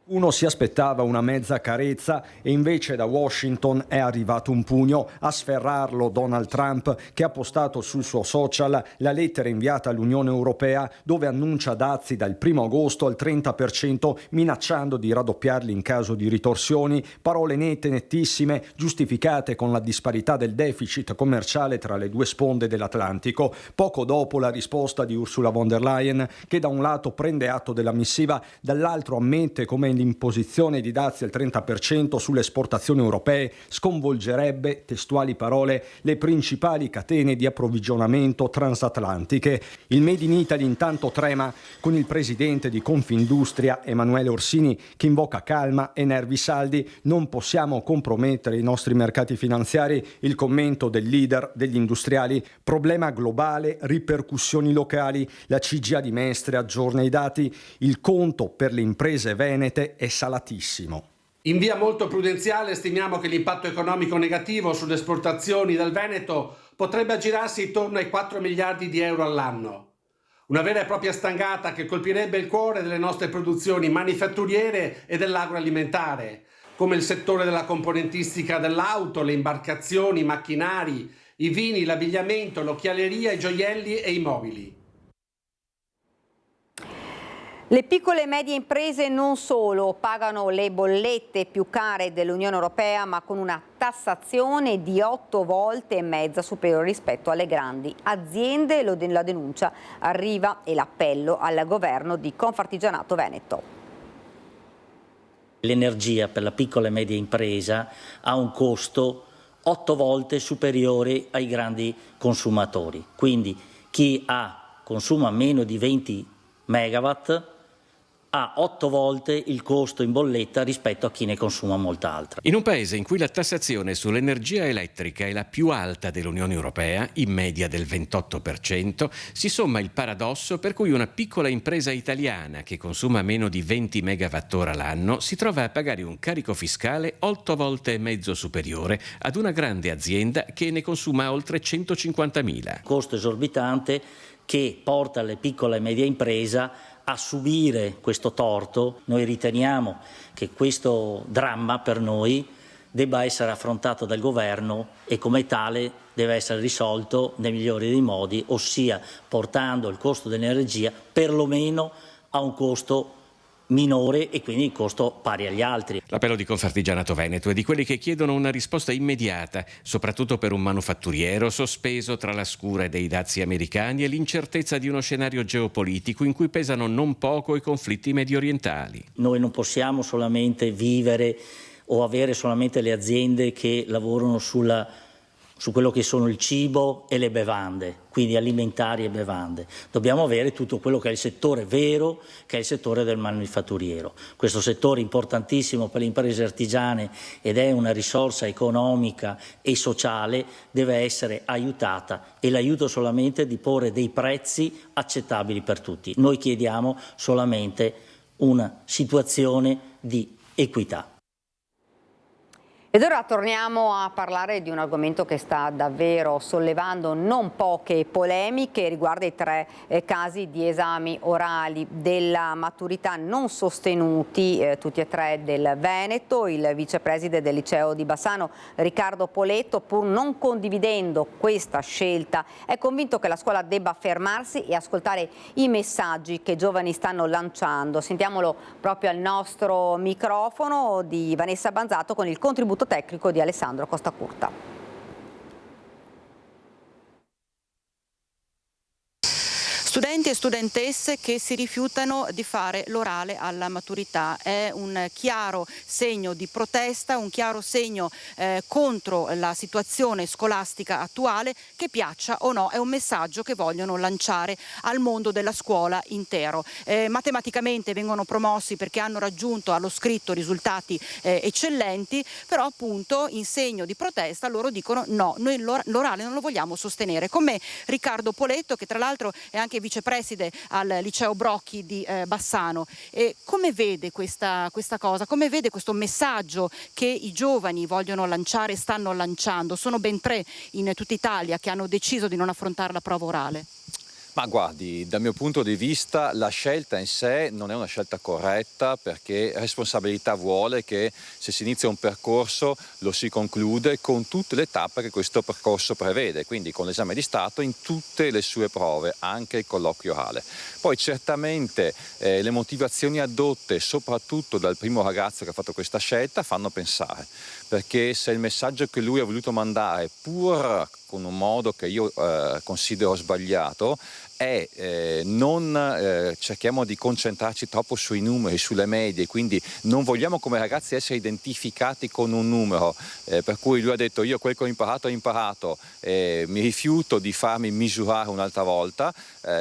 Uno si aspettava una mezza carezza e invece da Washington è arrivato un pugno. A sferrarlo Donald Trump, che ha postato sul suo social la lettera inviata all'Unione Europea dove annuncia dazi dal 1° agosto al 30%, minacciando di raddoppiarli in caso di ritorsioni. Parole nette, nettissime, giustificate con la disparità del deficit commerciale tra le due sponde dell'Atlantico. Poco dopo la risposta di Ursula von der Leyen, che da un lato prende atto della missiva, dall'altro ammette come l'imposizione di dazi al 30% sulle esportazioni europee sconvolgerebbe, testuali parole, le principali catene di approvvigionamento transatlantiche. Il Made in Italy intanto trema, con il presidente di Confindustria Emanuele Orsini che invoca calma e nervi saldi. Non possiamo compromettere i nostri mercati finanziari, il commento del leader degli industriali. Problema globale, ripercussioni locali. La CGIA di Mestre aggiorna i dati. Il conto per le imprese venete è salatissimo. In via molto prudenziale stimiamo che l'impatto economico negativo sulle esportazioni del Veneto potrebbe aggirarsi intorno ai 4 miliardi di euro all'anno. Una vera e propria stangata che colpirebbe il cuore delle nostre produzioni manifatturiere e dell'agroalimentare, come il settore della componentistica dell'auto, le imbarcazioni, i macchinari, i vini, l'abbigliamento, l'occhialeria, i gioielli e i mobili. Le piccole e medie imprese non solo pagano le bollette più care dell'Unione Europea, ma con una tassazione di 8 volte e mezza superiore rispetto alle grandi aziende. La denuncia arriva e l'appello al governo di Confartigianato Veneto. L'energia per la piccola e media impresa ha un costo 8 volte superiore ai grandi consumatori. Quindi chi consuma meno di 20 megawatt ha 8 volte il costo in bolletta rispetto a chi ne consuma molta altra. In un paese in cui la tassazione sull'energia elettrica è la più alta dell'Unione Europea, in media del 28%, si somma il paradosso per cui una piccola impresa italiana che consuma meno di 20 megawattora l'anno si trova a pagare un carico fiscale 8 volte e mezzo superiore ad una grande azienda che ne consuma oltre 150.000. Costo esorbitante che porta le piccole e medie imprese a subire questo torto. Noi riteniamo che questo dramma per noi debba essere affrontato dal governo e come tale deve essere risolto nel migliore dei modi, ossia portando il costo dell'energia perlomeno a un costo minore e quindi il costo pari agli altri. L'appello di Confartigianato Veneto è di quelli che chiedono una risposta immediata, soprattutto per un manufatturiero sospeso tra la scure dei dazi americani e l'incertezza di uno scenario geopolitico in cui pesano non poco i conflitti mediorientali. Noi non possiamo solamente vivere o avere solamente le aziende che lavorano sul su quello che sono il cibo e le bevande, quindi alimentari e bevande. Dobbiamo avere tutto quello che è il settore vero, che è il settore del manifatturiero. Questo settore importantissimo per le imprese artigiane ed è una risorsa economica e sociale, deve essere aiutata, e l'aiuto solamente di porre dei prezzi accettabili per tutti. Noi chiediamo solamente una situazione di equità. Ed ora torniamo a parlare di un argomento che sta davvero sollevando non poche polemiche, riguarda i 3 casi di esami orali della maturità non sostenuti, tutti e 3 del Veneto. Il vicepresidente del liceo di Bassano, Riccardo Poletto, pur non condividendo questa scelta, è convinto che la scuola debba fermarsi e ascoltare i messaggi che i giovani stanno lanciando. Sentiamolo proprio al nostro microfono di Vanessa Banzato con il contributo tecnico di Alessandro Costacurta. Studenti e studentesse che si rifiutano di fare l'orale alla maturità. È un chiaro segno di protesta, un chiaro segno contro la situazione scolastica attuale, che piaccia o no, è un messaggio che vogliono lanciare al mondo della scuola intero. Matematicamente vengono promossi perché hanno raggiunto allo scritto risultati eccellenti, però appunto in segno di protesta loro dicono no, noi l'orale non lo vogliamo sostenere. Con me Riccardo Poletto, che tra l'altro è anche vicepreside al liceo Brocchi di Bassano. Come vede questa cosa? Come vede questo messaggio che i giovani vogliono lanciare, stanno lanciando? Sono ben 3 in tutta Italia che hanno deciso di non affrontare la prova orale. Ma guardi, dal mio punto di vista la scelta in sé non è una scelta corretta, perché responsabilità vuole che se si inizia un percorso lo si conclude con tutte le tappe che questo percorso prevede, quindi con l'esame di Stato in tutte le sue prove, anche il colloquio orale. Poi certamente le motivazioni addotte soprattutto dal primo ragazzo che ha fatto questa scelta fanno pensare, perché se il messaggio che lui ha voluto mandare, pur con un modo che io considero sbagliato, è non cerchiamo di concentrarci troppo sui numeri, sulle medie, quindi non vogliamo come ragazzi essere identificati con un numero, per cui lui ha detto io quel che ho imparato, mi rifiuto di farmi misurare un'altra volta.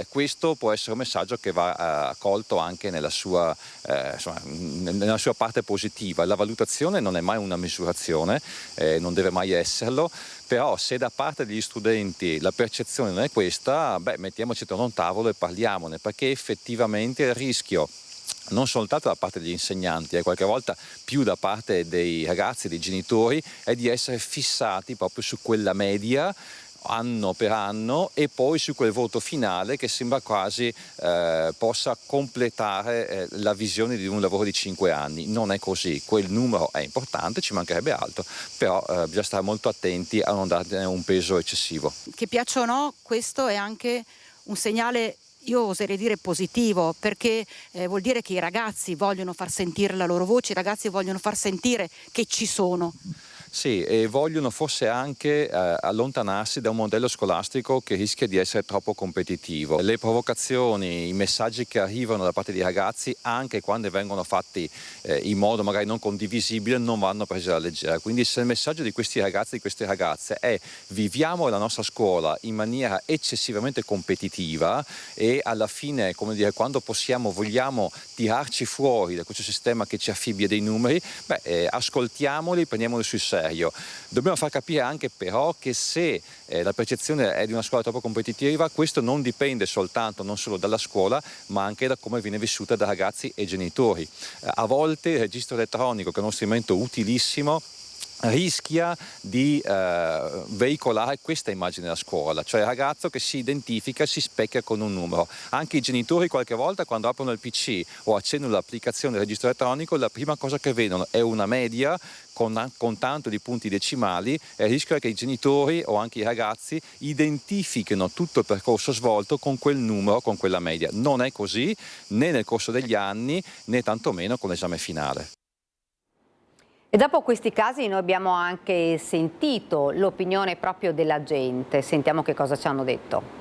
Questo può essere un messaggio che va accolto anche nella sua parte positiva. La valutazione non è mai una misurazione, non deve mai esserlo, però se da parte degli studenti la percezione non è questa, mettiamoci attorno a un tavolo e parliamone, perché effettivamente il rischio, non soltanto da parte degli insegnanti, qualche volta più da parte dei ragazzi, dei genitori, è di essere fissati proprio su quella media anno per anno e poi su quel voto finale che sembra quasi possa completare la visione di un lavoro di 5 anni. Non è così, quel numero è importante, ci mancherebbe altro, però bisogna stare molto attenti a non darne un peso eccessivo. Che piaccia o no, questo è anche un segnale, io oserei dire positivo, perché vuol dire che i ragazzi vogliono far sentire la loro voce, i ragazzi vogliono far sentire che ci sono. Sì, e vogliono forse anche allontanarsi da un modello scolastico che rischia di essere troppo competitivo. Le provocazioni, i messaggi che arrivano da parte dei ragazzi, anche quando vengono fatti in modo magari non condivisibile, non vanno presi alla leggera. Quindi se il messaggio di questi ragazzi e di queste ragazze è viviamo la nostra scuola in maniera eccessivamente competitiva e alla fine, come dire, quando possiamo, vogliamo tirarci fuori da questo sistema che ci affibbia dei numeri, ascoltiamoli, prendiamoli sul serio. Dobbiamo far capire anche però che se la percezione è di una scuola troppo competitiva, questo non dipende soltanto, non solo dalla scuola, ma anche da come viene vissuta da ragazzi e genitori. A volte il registro elettronico, che è uno strumento utilissimo, rischia di veicolare questa immagine della scuola, cioè il ragazzo che si identifica, si specchia con un numero. Anche i genitori qualche volta quando aprono il PC o accendono l'applicazione del registro elettronico, la prima cosa che vedono è una media con tanto di punti decimali, e il rischio è che i genitori o anche i ragazzi identifichino tutto il percorso svolto con quel numero, con quella media. Non è così né nel corso degli anni né tantomeno con l'esame finale. E dopo questi casi noi abbiamo anche sentito l'opinione proprio della gente. Sentiamo che cosa ci hanno detto.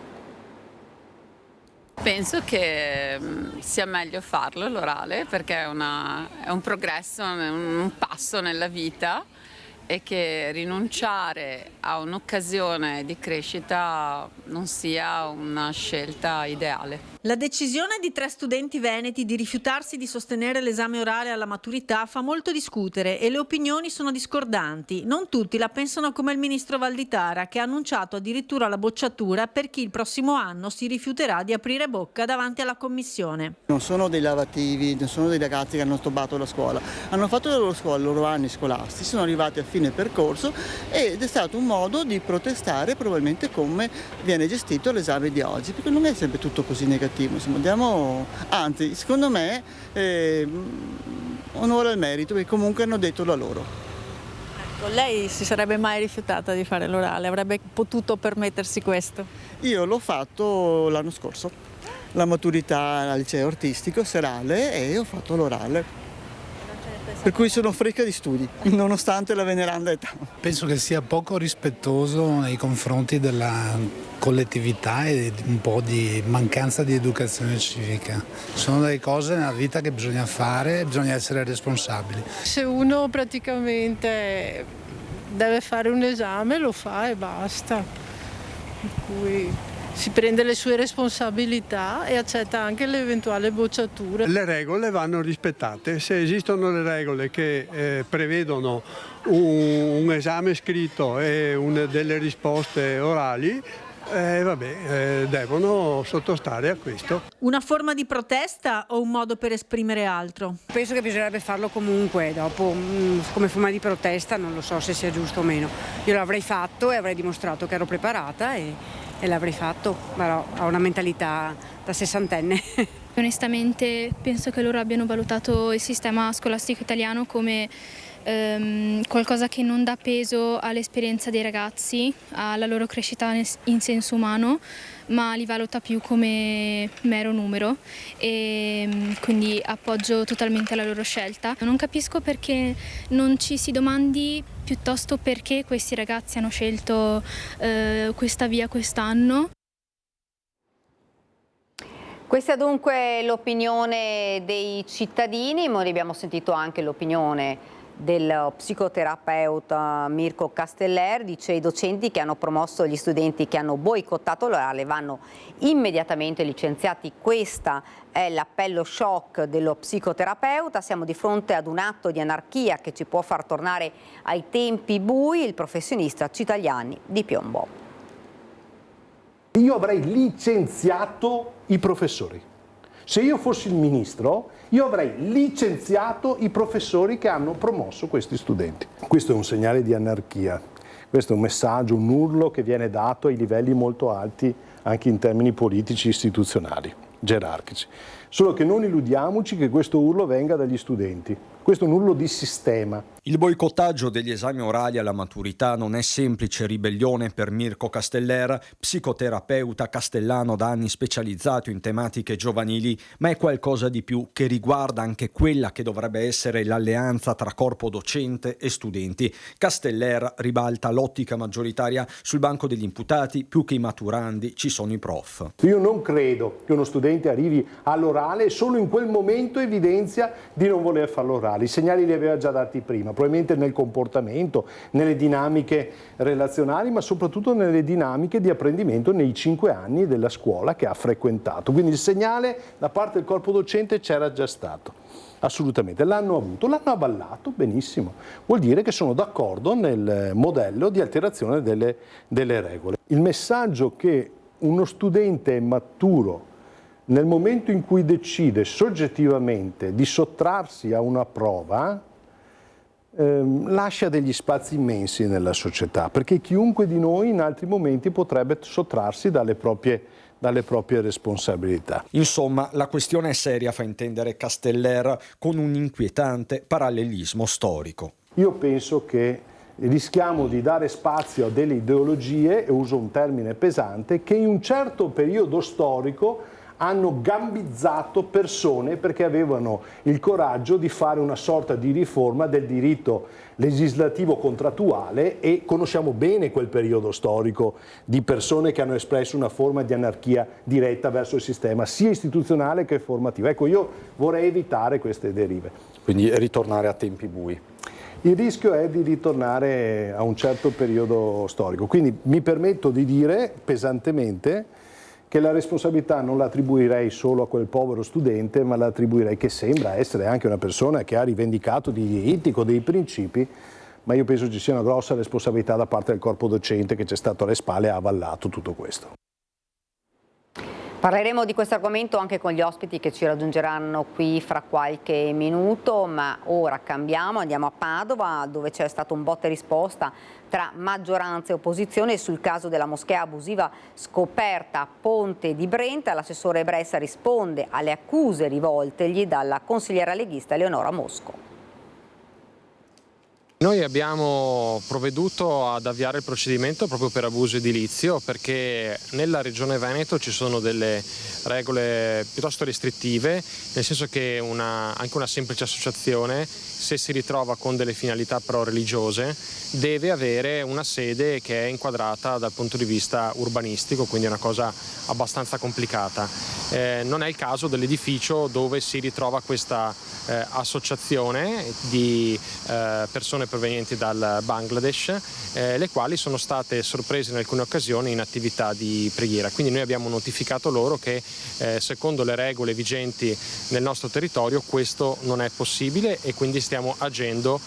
Penso che sia meglio farlo l'orale, perché è un progresso, un passo nella vita, e che rinunciare a un'occasione di crescita non sia una scelta ideale. La decisione di 3 studenti veneti di rifiutarsi di sostenere l'esame orale alla maturità fa molto discutere e le opinioni sono discordanti. Non tutti la pensano come il ministro Valditara, che ha annunciato addirittura la bocciatura per chi il prossimo anno si rifiuterà di aprire bocca davanti alla commissione. Non sono dei lavativi, non sono dei ragazzi che hanno stoppato la scuola, hanno fatto la loro scuola, i loro anni scolastici, sono arrivati a fine percorso ed è stato un modo di protestare probabilmente come viene gestito l'esame di oggi, perché non è sempre tutto così negativo. Insomma, anzi, secondo me onore al merito, perché comunque hanno detto la loro. Lei si sarebbe mai rifiutata di fare l'orale? Avrebbe potuto permettersi questo? Io l'ho fatto l'anno scorso, la maturità al liceo artistico serale, e ho fatto l'orale. Per cui sono fresca di studi, nonostante la veneranda età. Penso che sia poco rispettoso nei confronti della collettività e un po' di mancanza di educazione civica. Sono delle cose nella vita che bisogna fare, bisogna essere responsabili. Se uno praticamente deve fare un esame lo fa e basta. Per cui si prende le sue responsabilità e accetta anche l'eventuale bocciatura. Le regole vanno rispettate. Se esistono le regole che prevedono un esame scritto e delle risposte orali, devono sottostare a questo. Una forma di protesta o un modo per esprimere altro? Penso che bisognerebbe farlo comunque, dopo come forma di protesta non lo so se sia giusto o meno. Io l'avrei fatto e avrei dimostrato che ero preparata e l'avrei fatto, però ho una mentalità da sessantenne. Onestamente penso che loro abbiano valutato il sistema scolastico italiano come qualcosa che non dà peso all'esperienza dei ragazzi, alla loro crescita in senso umano, ma li valuta più come mero numero, e quindi appoggio totalmente la loro scelta. Non capisco perché non ci si domandi piuttosto perché questi ragazzi hanno scelto questa via quest'anno. Questa è dunque l'opinione dei cittadini, ma abbiamo sentito anche l'opinione del psicoterapeuta Mirko Casteller. Dice: i docenti che hanno promosso gli studenti che hanno boicottato l'orale vanno immediatamente licenziati. Questo è l'appello shock dello psicoterapeuta. Siamo di fronte ad un atto di anarchia che ci può far tornare ai tempi bui. Il professionista cita gli anni di piombo. Io avrei licenziato i professori. Se io fossi il ministro, io avrei licenziato i professori che hanno promosso questi studenti. Questo è un segnale di anarchia, questo è un messaggio, un urlo che viene dato ai livelli molto alti anche in termini politici, istituzionali, gerarchici. Solo che non illudiamoci che questo urlo venga dagli studenti. Questo è un urlo di sistema. Il boicottaggio degli esami orali alla maturità non è semplice ribellione per Mirko Casteller, psicoterapeuta castellano da anni specializzato in tematiche giovanili, ma è qualcosa di più che riguarda anche quella che dovrebbe essere l'alleanza tra corpo docente e studenti. Casteller ribalta l'ottica maggioritaria: sul banco degli imputati, più che i maturandi, ci sono i prof. Io non credo che uno studente arrivi all'orale e solo in quel momento evidenzia di non voler fare l'orale. I segnali li aveva già dati prima, probabilmente nel comportamento, nelle dinamiche relazionali, ma soprattutto nelle dinamiche di apprendimento nei 5 anni della scuola che ha frequentato. Quindi il segnale da parte del corpo docente c'era già stato. Assolutamente, l'hanno avuto, l'hanno avallato, benissimo. Vuol dire che sono d'accordo nel modello di alterazione delle regole. Il messaggio che uno studente è maturo nel momento in cui decide soggettivamente di sottrarsi a una prova, lascia degli spazi immensi nella società, perché chiunque di noi in altri momenti potrebbe sottrarsi dalle proprie responsabilità. Insomma, la questione è seria, fa intendere Casteller, con un inquietante parallelismo storico. Io penso che rischiamo di dare spazio a delle ideologie, e uso un termine pesante, che in un certo periodo storico hanno gambizzato persone perché avevano il coraggio di fare una sorta di riforma del diritto legislativo contrattuale, e conosciamo bene quel periodo storico di persone che hanno espresso una forma di anarchia diretta verso il sistema, sia istituzionale che formativo. Ecco, io vorrei evitare queste derive. Quindi ritornare a tempi bui. il rischio è di ritornare a un certo periodo storico. Quindi mi permetto di dire pesantemente che la responsabilità non la attribuirei solo a quel povero studente, ma la attribuirei, che sembra essere anche una persona che ha rivendicato dei diritti, con dei principi, ma io penso ci sia una grossa responsabilità da parte del corpo docente che c'è stato alle spalle e ha avallato tutto questo. Parleremo di questo argomento anche con gli ospiti che ci raggiungeranno qui fra qualche minuto, ma ora cambiamo, andiamo a Padova, dove c'è stato un botta e risposta tra maggioranza e opposizione sul caso della moschea abusiva scoperta a Ponte di Brenta. L'assessore Bressa risponde alle accuse rivoltegli dalla consigliera leghista Eleonora Mosco. Noi abbiamo provveduto ad avviare il procedimento proprio per abuso edilizio, perché nella Regione Veneto ci sono delle regole piuttosto restrittive, nel senso che anche una semplice associazione, se si ritrova con delle finalità però religiose, deve avere una sede che è inquadrata dal punto di vista urbanistico, quindi è una cosa abbastanza complicata. Non è il caso dell'edificio dove si ritrova questa associazione di persone provenienti dal Bangladesh, le quali sono state sorprese in alcune occasioni in attività di preghiera. Quindi noi abbiamo notificato loro che secondo le regole vigenti nel nostro territorio questo non è possibile e quindi stiamo agendo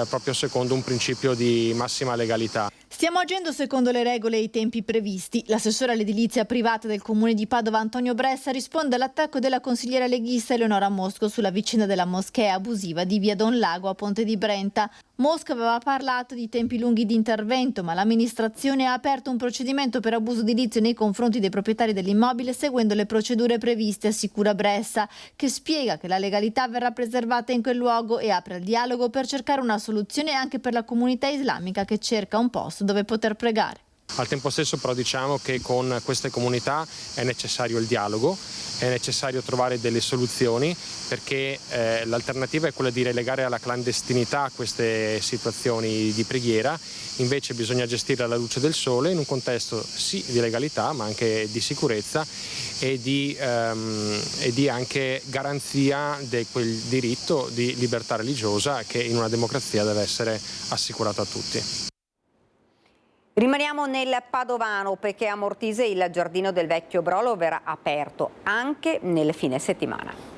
proprio secondo un principio di massima legalità. Stiamo agendo secondo le regole e i tempi previsti. L'assessore all'edilizia privata del comune di Padova Antonio Bressa risponde all'attacco della consigliera leghista Eleonora Mosco sulla vicenda della moschea abusiva di via Don Lago a Ponte di Brenta. Mosco aveva parlato di tempi lunghi di intervento, ma l'amministrazione ha aperto un procedimento per abuso edilizio nei confronti dei proprietari dell'immobile seguendo le procedure previste, assicura Bressa, che spiega che la legalità verrà preservata in quel luogo e apre al dialogo per cercare una soluzione anche per la comunità islamica che cerca un posto dove poter pregare. Al tempo stesso però diciamo che con queste comunità è necessario il dialogo, è necessario trovare delle soluzioni, perché l'alternativa è quella di relegare alla clandestinità queste situazioni di preghiera. Invece bisogna gestire alla luce del sole in un contesto sì di legalità ma anche di sicurezza e di anche garanzia di quel diritto di libertà religiosa che in una democrazia deve essere assicurato a tutti. Rimaniamo nel Padovano perché a Mortise il giardino del Vecchio Brolo verrà aperto anche nel fine settimana.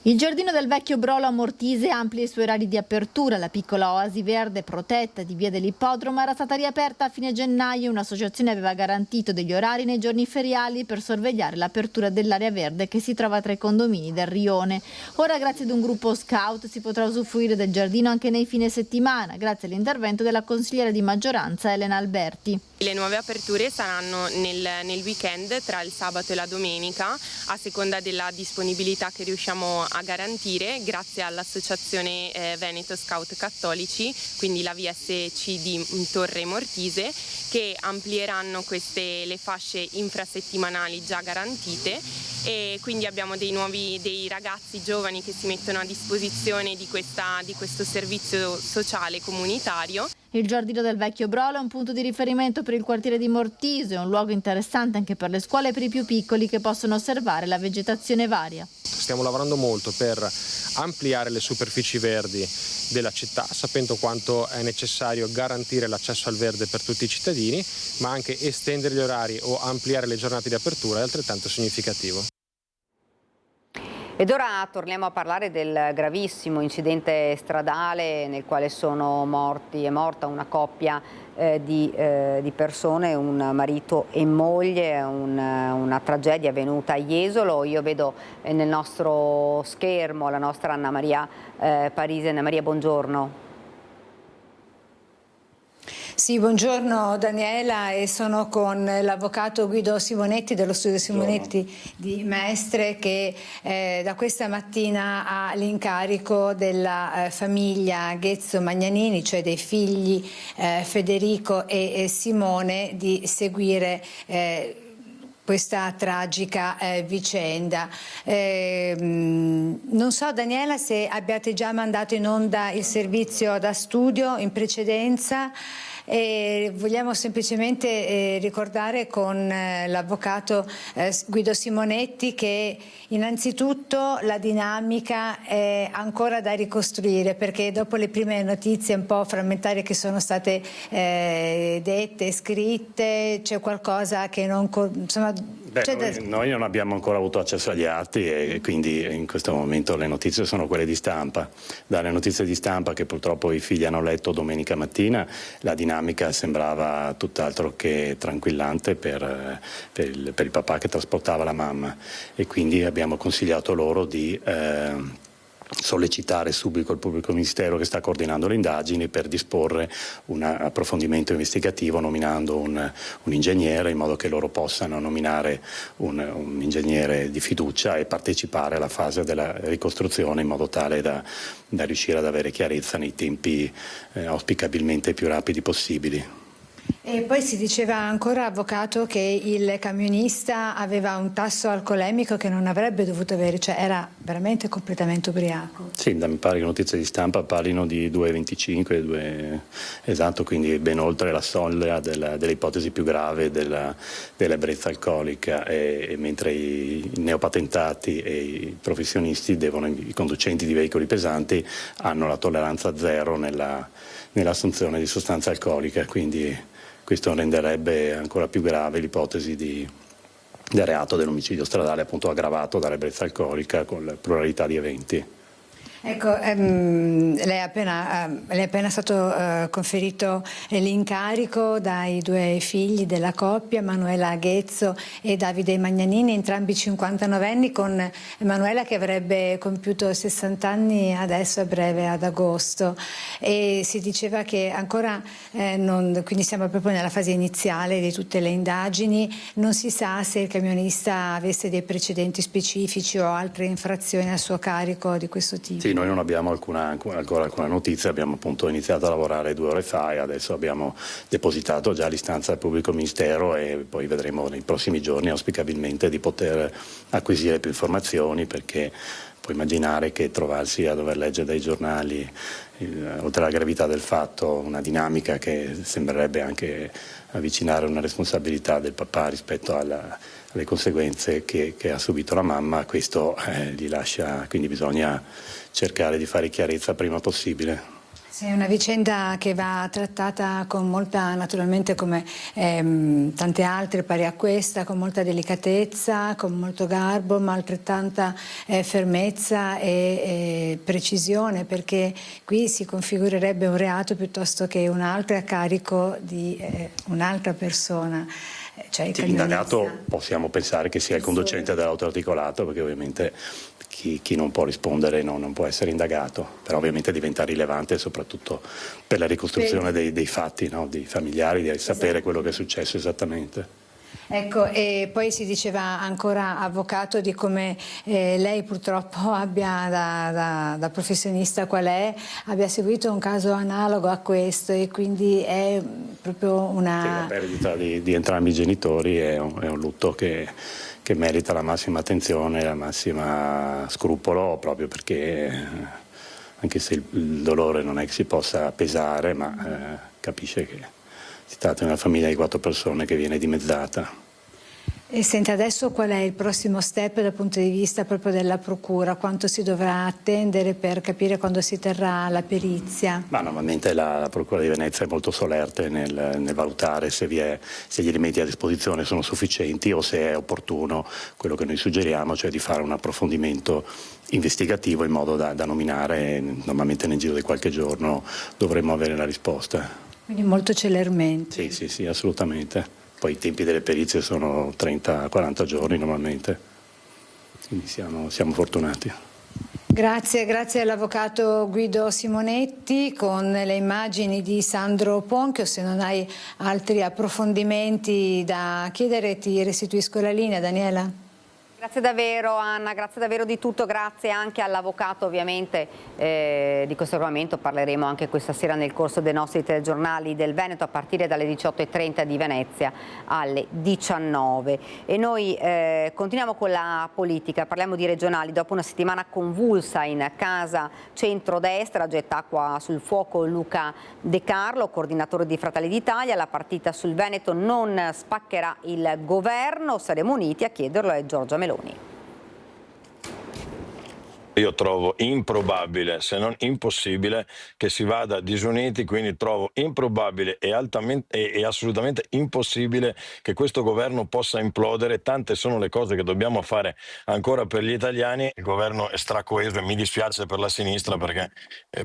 Il giardino del Vecchio Brolo a Mortise amplia i suoi orari di apertura. La piccola oasi verde protetta di via dell'Ippodromo era stata riaperta a fine gennaio. Un'associazione aveva garantito degli orari nei giorni feriali per sorvegliare l'apertura dell'area verde che si trova tra i condomini del Rione. Ora, grazie ad un gruppo scout, si potrà usufruire del giardino anche nei fine settimana, grazie all'intervento della consigliera di maggioranza Elena Alberti. Le nuove aperture saranno nel weekend tra il sabato e la domenica, a seconda della disponibilità che riusciamo a garantire, grazie all'associazione Veneto Scout Cattolici, quindi la VSC di Torre Mortise, che amplieranno le fasce infrasettimanali già garantite, e quindi abbiamo dei ragazzi giovani che si mettono a disposizione di questo servizio sociale comunitario. Il giardino del Vecchio Brolo è un punto di riferimento per il quartiere di Mortise, un luogo interessante anche per le scuole e per i più piccoli che possono osservare la vegetazione varia. Stiamo lavorando molto per ampliare le superfici verdi della città, sapendo quanto è necessario garantire l'accesso al verde per tutti i cittadini, ma anche estendere gli orari o ampliare le giornate di apertura è altrettanto significativo. Ed ora torniamo a parlare del gravissimo incidente stradale nel quale è morta una coppia di persone, un marito e moglie, una tragedia avvenuta a Jesolo. Io vedo nel nostro schermo la nostra Anna Maria Parisi. Anna Maria, buongiorno. Sì, buongiorno Daniela, e sono con l'avvocato Guido Simonetti dello studio Simonetti di Mestre, che da questa mattina ha l'incarico della famiglia Ghezzo Magnanini, cioè dei figli Federico e Simone, di seguire questa tragica vicenda. Non so Daniela se abbiate già mandato in onda il servizio da studio in precedenza. E vogliamo semplicemente ricordare con l'avvocato Guido Simonetti che innanzitutto la dinamica è ancora da ricostruire, perché dopo le prime notizie un po' frammentarie che sono state dette, scritte, c'è qualcosa che non... Insomma, noi non abbiamo ancora avuto accesso agli atti e quindi in questo momento le notizie sono quelle di stampa. Dalle notizie di stampa che purtroppo i figli hanno letto domenica mattina, la dinamica sembrava tutt'altro che tranquillante per il papà che trasportava la mamma, e quindi abbiamo consigliato loro di sollecitare subito il pubblico ministero che sta coordinando le indagini per disporre un approfondimento investigativo nominando un ingegnere, in modo che loro possano nominare un ingegnere di fiducia e partecipare alla fase della ricostruzione in modo tale da riuscire ad avere chiarezza nei tempi auspicabilmente più rapidi possibili. E poi si diceva ancora, avvocato, che il camionista aveva un tasso alcolemico che non avrebbe dovuto avere, cioè era veramente completamente ubriaco. Sì, mi pare che notizie di stampa parlino di 2,25, esatto, quindi ben oltre la soglia delle ipotesi più grave dell'ebbrezza alcolica, e mentre i neopatentati e i professionisti i conducenti di veicoli pesanti hanno la tolleranza zero nell'assunzione di sostanze alcoliche, quindi questo renderebbe ancora più grave l'ipotesi del reato dell'omicidio stradale, appunto aggravato dall'ebbrezza alcolica con la pluralità di eventi. Ecco, lei è appena stato conferito l'incarico dai due figli della coppia, Manuela Aghezzo e Davide Magnanini, entrambi 59enni, con Emanuela che avrebbe compiuto 60 anni adesso a breve, ad agosto, e si diceva che ancora, quindi siamo proprio nella fase iniziale di tutte le indagini, non si sa se il camionista avesse dei precedenti specifici o altre infrazioni a suo carico di questo tipo. Sì, noi non abbiamo ancora alcuna notizia, abbiamo appunto iniziato a lavorare 2 ore fa e adesso abbiamo depositato già l'istanza del pubblico ministero e poi vedremo nei prossimi giorni auspicabilmente di poter acquisire più informazioni, perché puoi immaginare che trovarsi a dover leggere dai giornali, oltre alla gravità del fatto, una dinamica che sembrerebbe anche avvicinare una responsabilità del papà rispetto alle conseguenze che ha subito la mamma, questo gli lascia, quindi bisogna cercare di fare chiarezza prima possibile. Sì, è una vicenda che va trattata con molta, naturalmente come tante altre pari a questa, con molta delicatezza, con molto garbo, ma altrettanta fermezza e precisione, perché qui si configurerebbe un reato piuttosto che un altro a carico di un'altra persona. Cioè l'indagato possiamo pensare che sia il conducente dell'auto articolato, perché ovviamente chi non può rispondere non può essere indagato, però ovviamente diventa rilevante soprattutto per la ricostruzione dei fatti, no? Dei familiari, di sapere quello che è successo esattamente. Ecco, e poi si diceva ancora, avvocato, di come lei purtroppo abbia, da professionista qual è, abbia seguito un caso analogo a questo, e quindi è proprio una... Sì, la perdita di entrambi i genitori è un lutto che merita la massima attenzione, la massima scrupolo, proprio perché anche se il dolore non è che si possa pesare, ma capisce che si tratta di una famiglia di 4 persone che viene dimezzata. E senti, adesso qual è il prossimo step dal punto di vista proprio della procura? Quanto si dovrà attendere per capire quando si terrà la perizia? Ma normalmente la Procura di Venezia è molto solerte nel valutare se gli elementi a disposizione sono sufficienti o se è opportuno quello che noi suggeriamo, cioè di fare un approfondimento investigativo in modo da nominare, normalmente nel giro di qualche giorno dovremmo avere la risposta. Quindi molto celermente. Sì, assolutamente. Poi i tempi delle perizie sono 30-40 giorni normalmente, quindi siamo fortunati. Grazie all'avvocato Guido Simonetti, con le immagini di Sandro Ponchio. Se non hai altri approfondimenti da chiedere ti restituisco la linea, Daniela. Grazie davvero Anna, grazie davvero di tutto, grazie anche all'avvocato ovviamente di questo argomento. Parleremo anche questa sera nel corso dei nostri telegiornali del Veneto a partire dalle 18:30 di Venezia alle 19. E noi continuiamo con la politica, parliamo di regionali. Dopo una settimana convulsa in casa centrodestra, getta acqua sul fuoco Luca De Carlo, coordinatore di Fratelli d'Italia. La partita sul Veneto non spaccherà il governo, saremo uniti, a chiederlo è Giorgia Meloni. Io trovo improbabile, se non impossibile, che si vada disuniti, quindi trovo improbabile e assolutamente impossibile che questo governo possa implodere. Tante sono le cose che dobbiamo fare ancora per gli italiani. Il governo è stracoeso e mi dispiace per la sinistra perché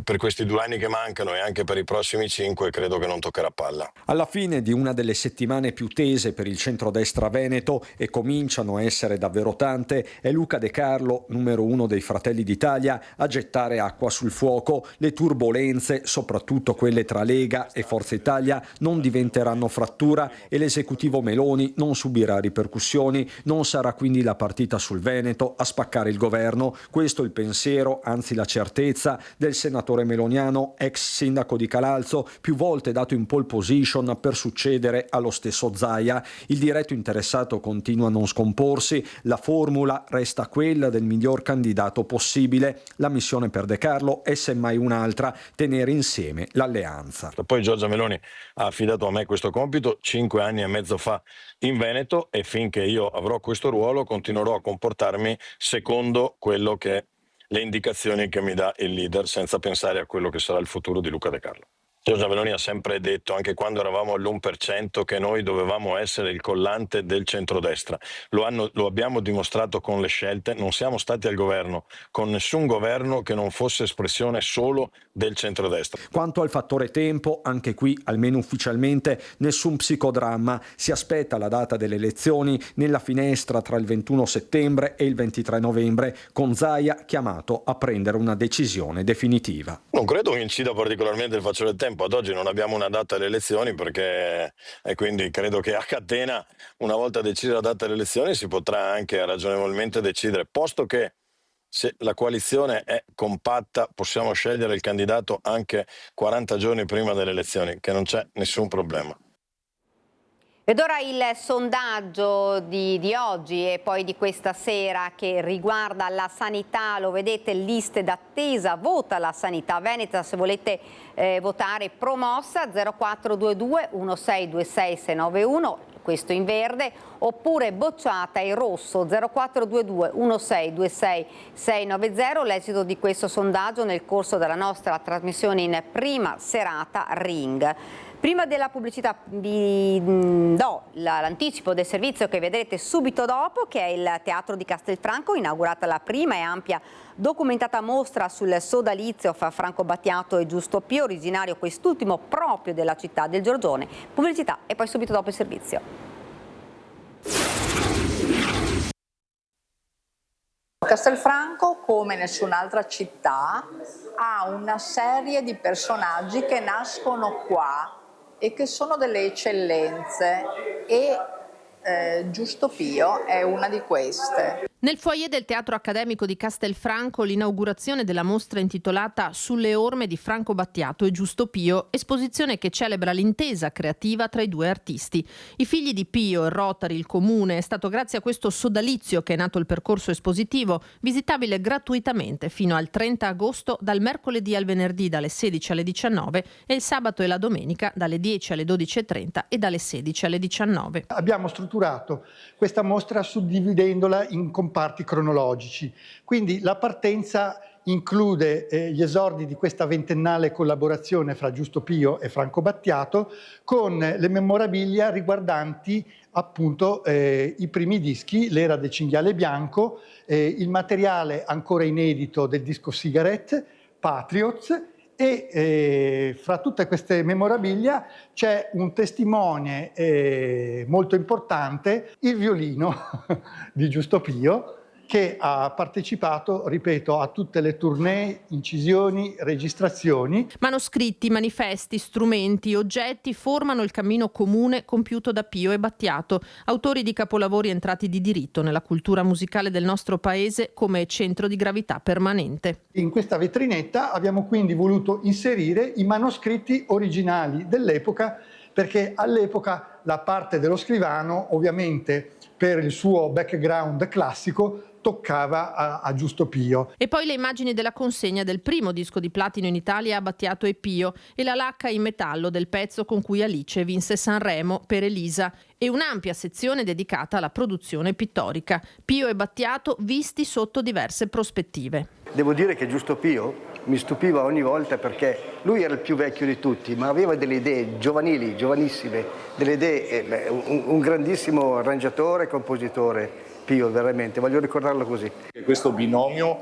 per questi 2 anni che mancano e anche per i prossimi 5 credo che non toccherà palla. Alla fine di una delle settimane più tese per il centrodestra veneto, e cominciano a essere davvero tante, è Luca De Carlo, numero 1 dei Fratelli d'Italia, a gettare acqua sul fuoco. Le turbolenze, soprattutto quelle tra Lega e Forza Italia, non diventeranno frattura e l'esecutivo Meloni non subirà ripercussioni. Non sarà quindi la partita sul Veneto a spaccare il governo. Questo è il pensiero, anzi la certezza, del senatore meloniano, ex sindaco di Calalzo, più volte dato in pole position per succedere allo stesso Zaia. Il diretto interessato continua a non scomporsi. La formula resta quella del miglior candidato possibile. La missione per De Carlo è semmai un'altra: tenere insieme l'alleanza. Poi Giorgia Meloni ha affidato a me questo compito 5 anni e mezzo fa in Veneto, e finché io avrò questo ruolo continuerò a comportarmi secondo quello che le indicazioni che mi dà il leader, senza pensare a quello che sarà il futuro di Luca De Carlo. Giorgia Meloni ha sempre detto, anche quando eravamo all'1%, che noi dovevamo essere il collante del centrodestra. Lo abbiamo dimostrato con le scelte, non siamo stati al governo con nessun governo che non fosse espressione solo del centrodestra. Quanto al fattore tempo, anche qui, almeno ufficialmente, nessun psicodramma. Si aspetta la data delle elezioni nella finestra tra il 21 settembre e il 23 novembre, con Zaia chiamato a prendere una decisione definitiva. Non credo che incida particolarmente il fattore tempo. Ad oggi non abbiamo una data alle elezioni e quindi credo che a catena, una volta decisa la data delle elezioni, si potrà anche ragionevolmente decidere, posto che se la coalizione è compatta possiamo scegliere il candidato anche 40 giorni prima delle elezioni, che non c'è nessun problema. Ed ora il sondaggio di oggi e poi di questa sera che riguarda la sanità. Lo vedete, liste d'attesa, vota la sanità veneta. Se volete votare, promossa 0422 1626 691, questo in verde, oppure bocciata in rosso 0422 1626 690. L'esito di questo sondaggio nel corso della nostra trasmissione in prima serata Ring. Prima della pubblicità vi do l'anticipo del servizio che vedrete subito dopo, che è il Teatro di Castelfranco, inaugurata la prima e ampia documentata mostra sul sodalizio fra Franco Battiato e Giusto Pio, originario quest'ultimo proprio della città del Giorgione. Pubblicità e poi subito dopo il servizio. Castelfranco, come nessun'altra città, ha una serie di personaggi che nascono qua e che sono delle eccellenze, e Giusto Pio è una di queste. Nel foyer del Teatro Accademico di Castelfranco l'inaugurazione della mostra intitolata Sulle orme di Franco Battiato e Giusto Pio, esposizione che celebra l'intesa creativa tra i due artisti. I figli di Pio, il Rotary, il Comune. È stato grazie a questo sodalizio che è nato il percorso espositivo, visitabile gratuitamente fino al 30 agosto, dal mercoledì al venerdì dalle 16 alle 19 e il sabato e la domenica dalle 10 alle 12.30 e dalle 16 alle 19. Abbiamo strutturato questa mostra suddividendola in comparti cronologici, quindi la partenza include gli esordi di questa ventennale collaborazione fra Giusto Pio e Franco Battiato, con le memorabilia riguardanti appunto i primi dischi, l'era del cinghiale bianco, il materiale ancora inedito del disco Cigarette, Patriots, e fra tutte queste memorabilia c'è un testimone molto importante, il violino di Giusto Pio, che ha partecipato, ripeto, a tutte le tournée, incisioni, registrazioni. Manoscritti, manifesti, strumenti, oggetti formano il cammino comune compiuto da Pio e Battiato, autori di capolavori entrati di diritto nella cultura musicale del nostro paese come centro di gravità permanente. In questa vetrinetta abbiamo quindi voluto inserire i manoscritti originali dell'epoca, perché all'epoca la parte dello scrivano, ovviamente per il suo background classico, toccava a Giusto Pio. E poi le immagini della consegna del primo disco di platino in Italia a Battiato e Pio e la lacca in metallo del pezzo con cui Alice vinse Sanremo per Elisa e un'ampia sezione dedicata alla produzione pittorica. Pio e Battiato visti sotto diverse prospettive. Devo dire che Giusto Pio mi stupiva ogni volta perché lui era il più vecchio di tutti, ma aveva delle idee giovanili, giovanissime, delle idee, un grandissimo arrangiatore e compositore. Pio, veramente, voglio ricordarlo così. Questo binomio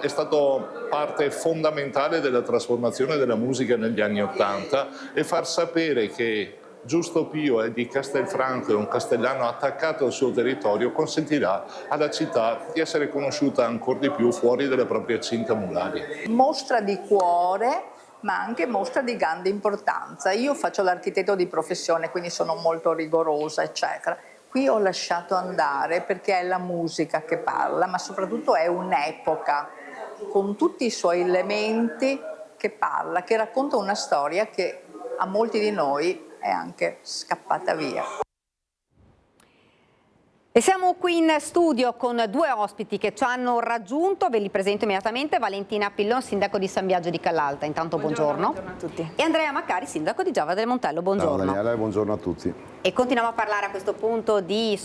è stato parte fondamentale della trasformazione della musica negli anni '80 e far sapere che Giusto Pio è di Castelfranco e un castellano attaccato al suo territorio consentirà alla città di essere conosciuta ancora di più fuori dalla propria cinta muraria. Mostra di cuore, ma anche mostra di grande importanza. Io faccio l'architetto di professione, quindi sono molto rigorosa, eccetera. Qui ho lasciato andare perché è la musica che parla, ma soprattutto è un'epoca con tutti i suoi elementi che parla, che racconta una storia che a molti di noi è anche scappata via. E siamo qui in studio con due ospiti che ci hanno raggiunto, ve li presento immediatamente. Valentina Pillon, sindaco di San Biagio di Callalta, intanto buongiorno. Buongiorno a tutti. E Andrea Maccari, sindaco di Giava del Montello, buongiorno. Ciao Daniela, buongiorno a tutti. E continuiamo a parlare a questo punto di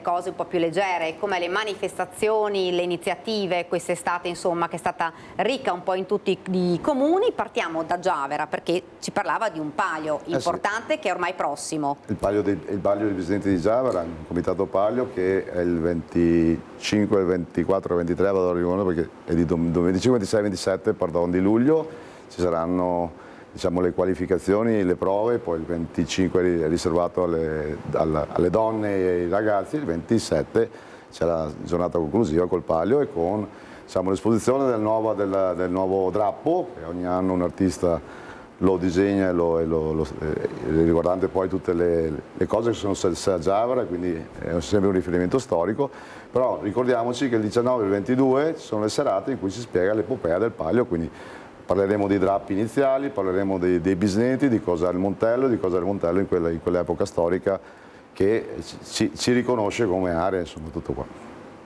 cose un po' più leggere, come le manifestazioni, le iniziative quest'estate, insomma, che è stata ricca un po' in tutti i comuni. Partiamo da Giavera perché ci parlava di un palio importante che è ormai prossimo. Il palio dei presidenti di Giavera, il comitato palio, che è il 25, il 24, il 23, vado a ricordo perché è di 25, 26, 27, di luglio. Ci saranno, diciamo, le qualificazioni, le prove, poi il 25 è riservato alle donne e ai ragazzi, il 27 c'è la giornata conclusiva col palio e con, diciamo, l'esposizione del nuovo drappo, che ogni anno un artista lo disegna e riguardante poi tutte le cose che sono successe a Giavera, quindi è sempre un riferimento storico, però ricordiamoci che il 19 e il 22 sono le serate in cui si spiega l'epopea del palio, quindi parleremo dei drappi iniziali, parleremo dei bisnetti, di cosa è il Montello, in quell'epoca storica che ci riconosce come area, insomma, tutto qua.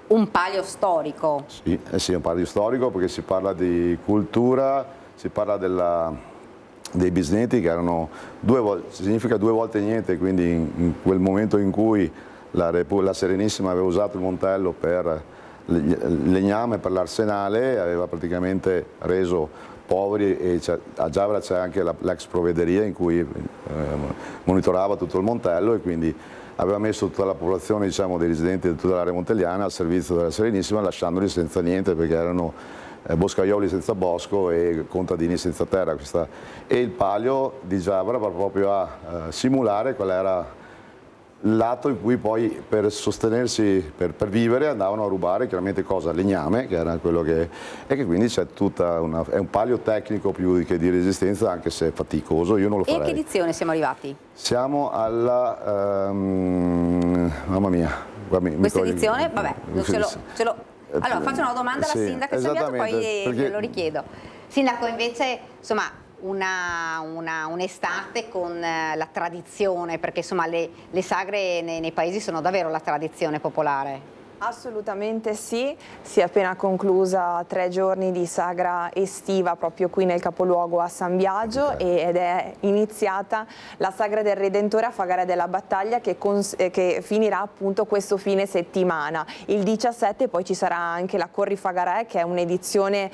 Un palio storico? Sì, un palio storico perché si parla di cultura, si parla dei bisnetti che erano significa due volte niente, quindi in quel momento in cui la Serenissima aveva usato il Montello per il legname, per l'arsenale, aveva praticamente reso poveri, e a Giavera c'è anche l'ex provvederia in cui monitorava tutto il Montello e quindi aveva messo tutta la popolazione, diciamo, dei residenti di tutta l'area montelliana al servizio della Serenissima, lasciandoli senza niente perché erano boscaioli senza bosco e contadini senza terra. E il palio di Giavera va proprio a simulare qual era il lato in cui poi per sostenersi, per vivere, andavano a rubare chiaramente cosa? Legname, che era quello che... e che quindi c'è tutta è un palio tecnico più che di resistenza, anche se è faticoso, io non lo farei. E a che edizione siamo arrivati? Siamo alla... mamma mia. Questa edizione? Vabbè, ce l'ho. Allora faccio una domanda alla sindaca Sabbiato, poi glielo richiedo. Sindaco, invece, insomma, un'estate con la tradizione, perché insomma le sagre nei paesi sono davvero la tradizione popolare. Assolutamente sì, si è appena conclusa 3 giorni di sagra estiva proprio qui nel capoluogo a San Biagio ed è iniziata la sagra del Redentore a Fagara della Battaglia che finirà appunto questo fine settimana. Il 17 poi ci sarà anche la Corri Fagarè, che è un'edizione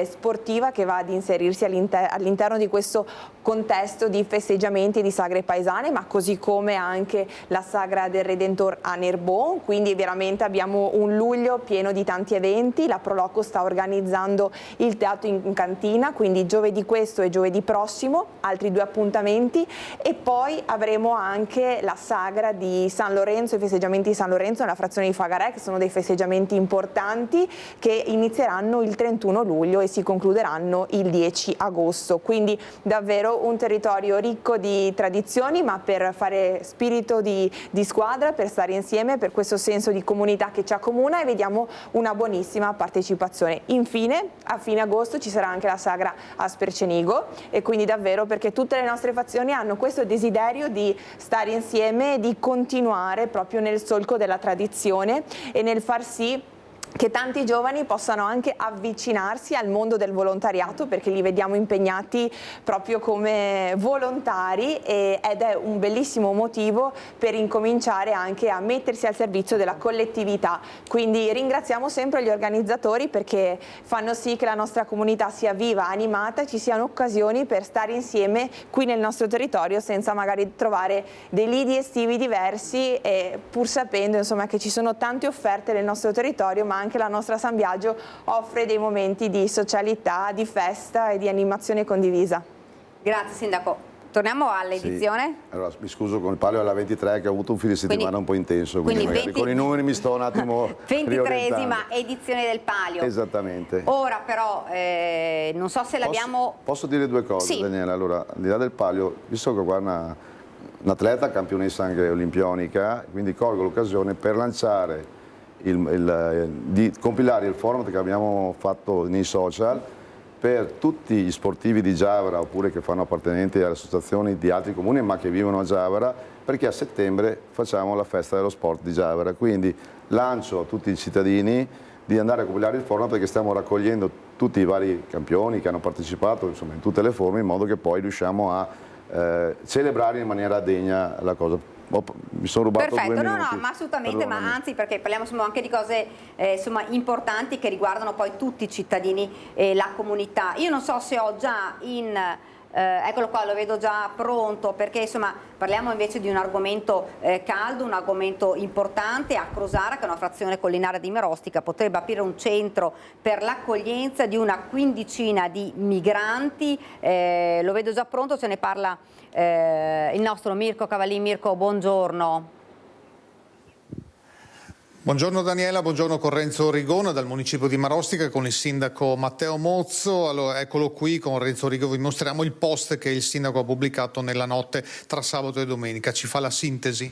sportiva che va ad inserirsi all'interno di questo contesto di festeggiamenti e di sagre paesane, ma così come anche la sagra del Redentore a Nerbon, quindi veramente abbiamo abbiamo un luglio pieno di tanti eventi, la Pro Loco sta organizzando il teatro in cantina, quindi giovedì questo e giovedì prossimo, altri 2 appuntamenti, e poi avremo anche la sagra di San Lorenzo, i festeggiamenti di San Lorenzo nella frazione di Fagarè, che sono dei festeggiamenti importanti che inizieranno il 31 luglio e si concluderanno il 10 agosto, quindi davvero un territorio ricco di tradizioni, ma per fare spirito di squadra, per stare insieme, per questo senso di comunità che ci accomuna, e vediamo una buonissima partecipazione. Infine, a fine agosto ci sarà anche la sagra a Spercenigo, e quindi davvero perché tutte le nostre fazioni hanno questo desiderio di stare insieme e di continuare proprio nel solco della tradizione e nel far sì che tanti giovani possano anche avvicinarsi al mondo del volontariato, perché li vediamo impegnati proprio come volontari, ed è un bellissimo motivo per incominciare anche a mettersi al servizio della collettività. Quindi ringraziamo sempre gli organizzatori, perché fanno sì che la nostra comunità sia viva, animata, ci siano occasioni per stare insieme qui nel nostro territorio senza magari trovare dei lidi estivi diversi, e pur sapendo insomma che ci sono tante offerte nel nostro territorio, ma anche la nostra San Biagio offre dei momenti di socialità, di festa e di animazione condivisa. Grazie Sindaco. Torniamo all'edizione. Sì. Allora, mi scuso con il Palio alla 23 che ho avuto un fine settimana un po' intenso, quindi magari con i numeri mi sto un attimo 23esima edizione del Palio. Esattamente. Ora però non so se l'abbiamo... Posso dire 2 cose, sì. Daniela? Allora, al di là del Palio, visto che qua un'atleta campionessa anche olimpionica, quindi colgo l'occasione per lanciare di compilare il format che abbiamo fatto nei social per tutti gli sportivi di Giavara, oppure che fanno appartenenti alle associazioni di altri comuni ma che vivono a Giavara, perché a settembre facciamo la festa dello sport di Giavara. Quindi lancio a tutti i cittadini di andare a compilare il format, perché stiamo raccogliendo tutti i vari campioni che hanno partecipato, insomma, in tutte le forme, in modo che poi riusciamo a celebrare in maniera degna la cosa. Mi sono rubato 2 minuti. No, ma assolutamente, ma anzi, perché parliamo insomma, anche di cose insomma, importanti che riguardano poi tutti i cittadini e la comunità. Io non so se ho già eccolo qua, lo vedo già pronto, perché insomma parliamo invece di un argomento caldo, un argomento importante. A Crosara, che è una frazione collinare di Marostica, potrebbe aprire un centro per l'accoglienza di una quindicina di migranti. Lo vedo già pronto, se ne parla il nostro Mirko Cavallin. Mirko, buongiorno. Buongiorno Daniela, buongiorno con Renzo Rigona dal municipio di Marostica, con il sindaco Matteo Mozzo. Allora, eccolo qui, con Renzo Rigona vi mostriamo il post che il sindaco ha pubblicato nella notte tra sabato e domenica. Ci fa la sintesi?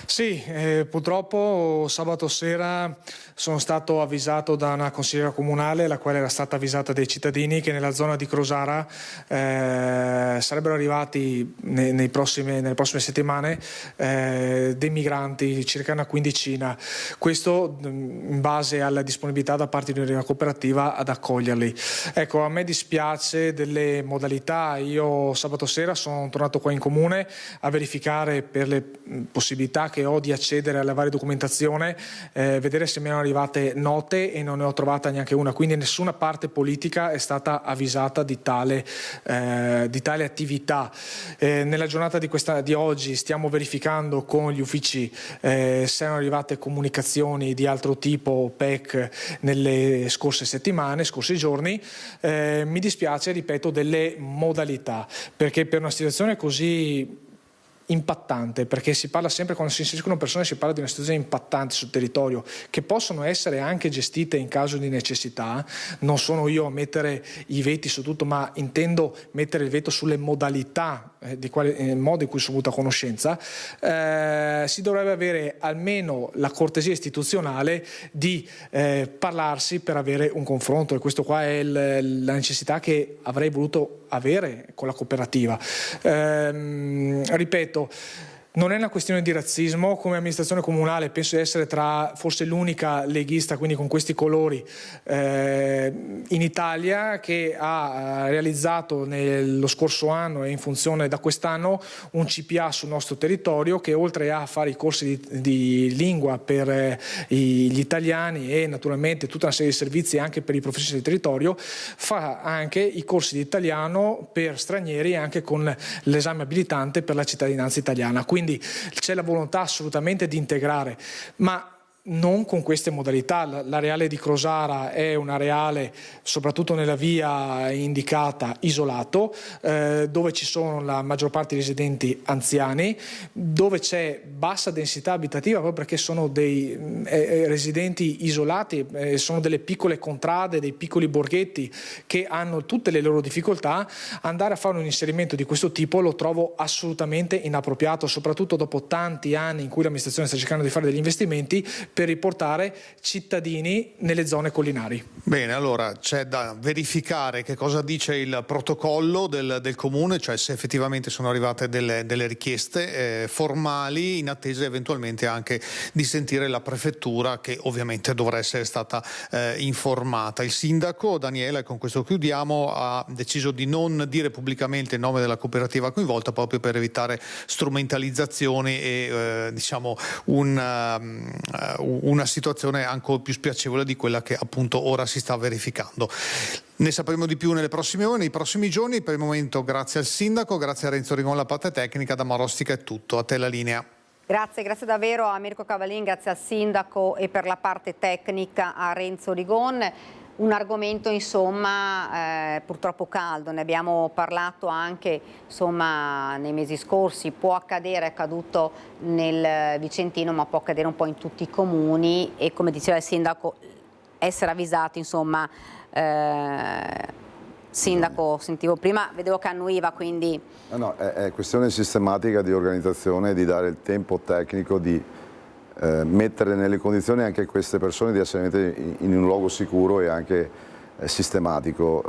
Sì, purtroppo sabato sera sono stato avvisato da una consigliera comunale, la quale era stata avvisata dai cittadini, che nella zona di Crosara sarebbero arrivati nelle prossime settimane dei migranti, circa una quindicina. Questo in base alla disponibilità da parte di una cooperativa ad accoglierli. Ecco, a me dispiace delle modalità. Io sabato sera sono tornato qua in comune a verificare, per le possibilità che ho di accedere alla varia documentazione, vedere se mi erano arrivate note, e non ne ho trovata neanche una, quindi nessuna parte politica è stata avvisata di tale attività. Nella giornata di oggi stiamo verificando con gli uffici se erano arrivate comunicazioni di altro tipo, PEC, nelle scorse settimane, scorsi giorni. Mi dispiace, ripeto, delle modalità, perché per una situazione così impattante, perché si parla sempre, quando si inseriscono persone, si parla di una situazione impattante sul territorio, che possono essere anche gestite in caso di necessità. Non sono io a mettere i veti su tutto, ma intendo mettere il veto sulle modalità, di quale modo in cui sono venuto a conoscenza. Si dovrebbe avere almeno la cortesia istituzionale di parlarsi per avere un confronto, e questo qua è la necessità che avrei voluto avere con la cooperativa. Ripeto, non è una questione di razzismo. Come amministrazione comunale penso di essere forse l'unica leghista, quindi con questi colori, in Italia, che ha realizzato lo scorso anno e in funzione da quest'anno un CPA sul nostro territorio, che oltre a fare i corsi di lingua per gli italiani e naturalmente tutta una serie di servizi anche per i professionisti del territorio, fa anche i corsi di italiano per stranieri, anche con l'esame abilitante per la cittadinanza italiana. Quindi c'è la volontà assolutamente di integrare, ma non con queste modalità. L'areale di Crosara è un areale, soprattutto nella via indicata, isolato, dove ci sono la maggior parte di residenti anziani, dove c'è bassa densità abitativa proprio perché sono dei residenti isolati, sono delle piccole contrade, dei piccoli borghetti che hanno tutte le loro difficoltà. Andare a fare un inserimento di questo tipo lo trovo assolutamente inappropriato, soprattutto dopo tanti anni in cui l'amministrazione sta cercando di fare degli investimenti per riportare cittadini nelle zone collinari. Bene, allora c'è da verificare che cosa dice il protocollo del comune, cioè se effettivamente sono arrivate delle richieste formali, in attesa eventualmente anche di sentire la prefettura, che ovviamente dovrà essere stata informata. Il sindaco Daniela, e con questo chiudiamo, ha deciso di non dire pubblicamente il nome della cooperativa coinvolta proprio per evitare strumentalizzazioni e diciamo una situazione ancora più spiacevole di quella che appunto ora si sta verificando. Ne sapremo di più nelle prossime ore, nei prossimi giorni. Per il momento grazie al sindaco, grazie a Renzo Rigon, la parte tecnica. Da Marostica è tutto, a te la linea. Grazie davvero a Mirko Cavallin, grazie al sindaco e per la parte tecnica a Renzo Rigon. Un argomento insomma purtroppo caldo, ne abbiamo parlato anche insomma nei mesi scorsi, può accadere, è accaduto nel Vicentino ma può accadere un po' in tutti i comuni e come diceva il sindaco essere avvisati insomma. Sindaco, sentivo prima, vedevo che annuiva, quindi... No, è questione sistematica di organizzazione, di dare il tempo tecnico di mettere nelle condizioni anche queste persone di essere messe in un luogo sicuro e anche sistematico.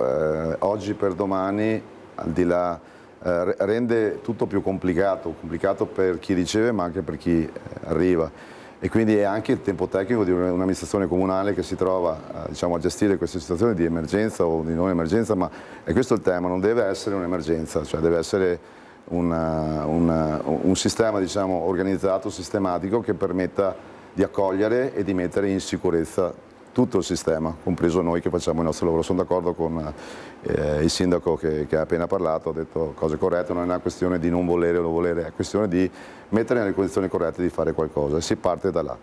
Oggi per domani, al di là, rende tutto più complicato per chi riceve ma anche per chi arriva. E quindi è anche il tempo tecnico di un'amministrazione comunale che si trova diciamo, a gestire queste situazioni di emergenza o di non emergenza, ma è questo il tema, non deve essere un'emergenza, cioè deve essere un sistema diciamo, organizzato, sistematico che permetta di accogliere e di mettere in sicurezza tutto il sistema, compreso noi che facciamo il nostro lavoro. Sono d'accordo con il sindaco che ha appena parlato, ha detto cose corrette, non è una questione di non volere o non volere, è questione di mettere nelle condizioni corrette di fare qualcosa. Si parte da là.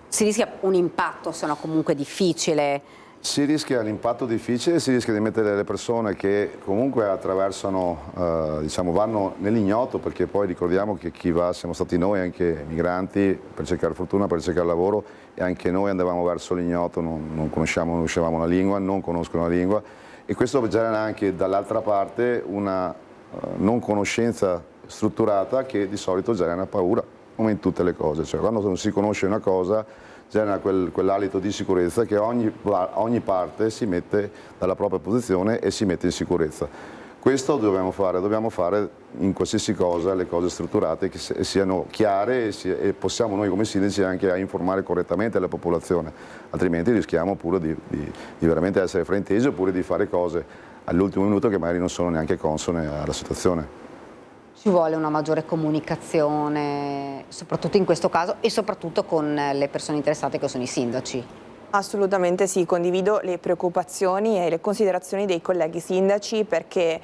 Si rischia un impatto, se no comunque difficile. Si rischia l'impatto difficile, si rischia di mettere le persone che comunque attraversano, diciamo, vanno nell'ignoto, perché poi ricordiamo che chi va siamo stati noi, anche migranti, per cercare fortuna, per cercare lavoro, e anche noi andavamo verso l'ignoto, non conoscevamo la lingua, non conoscono la lingua, e questo genera anche dall'altra parte una non conoscenza strutturata che di solito genera paura, come in tutte le cose, cioè quando non si conosce una cosa genera quell'alito di sicurezza che ogni parte si mette dalla propria posizione e si mette in sicurezza. Questo dobbiamo fare in qualsiasi cosa, le cose strutturate che siano chiare e possiamo noi come sindaci anche a informare correttamente la popolazione, altrimenti rischiamo pure di veramente essere fraintesi oppure di fare cose all'ultimo minuto che magari non sono neanche consone alla situazione. Ci vuole una maggiore comunicazione, soprattutto in questo caso e soprattutto con le persone interessate che sono i sindaci. Assolutamente sì, condivido le preoccupazioni e le considerazioni dei colleghi sindaci, perché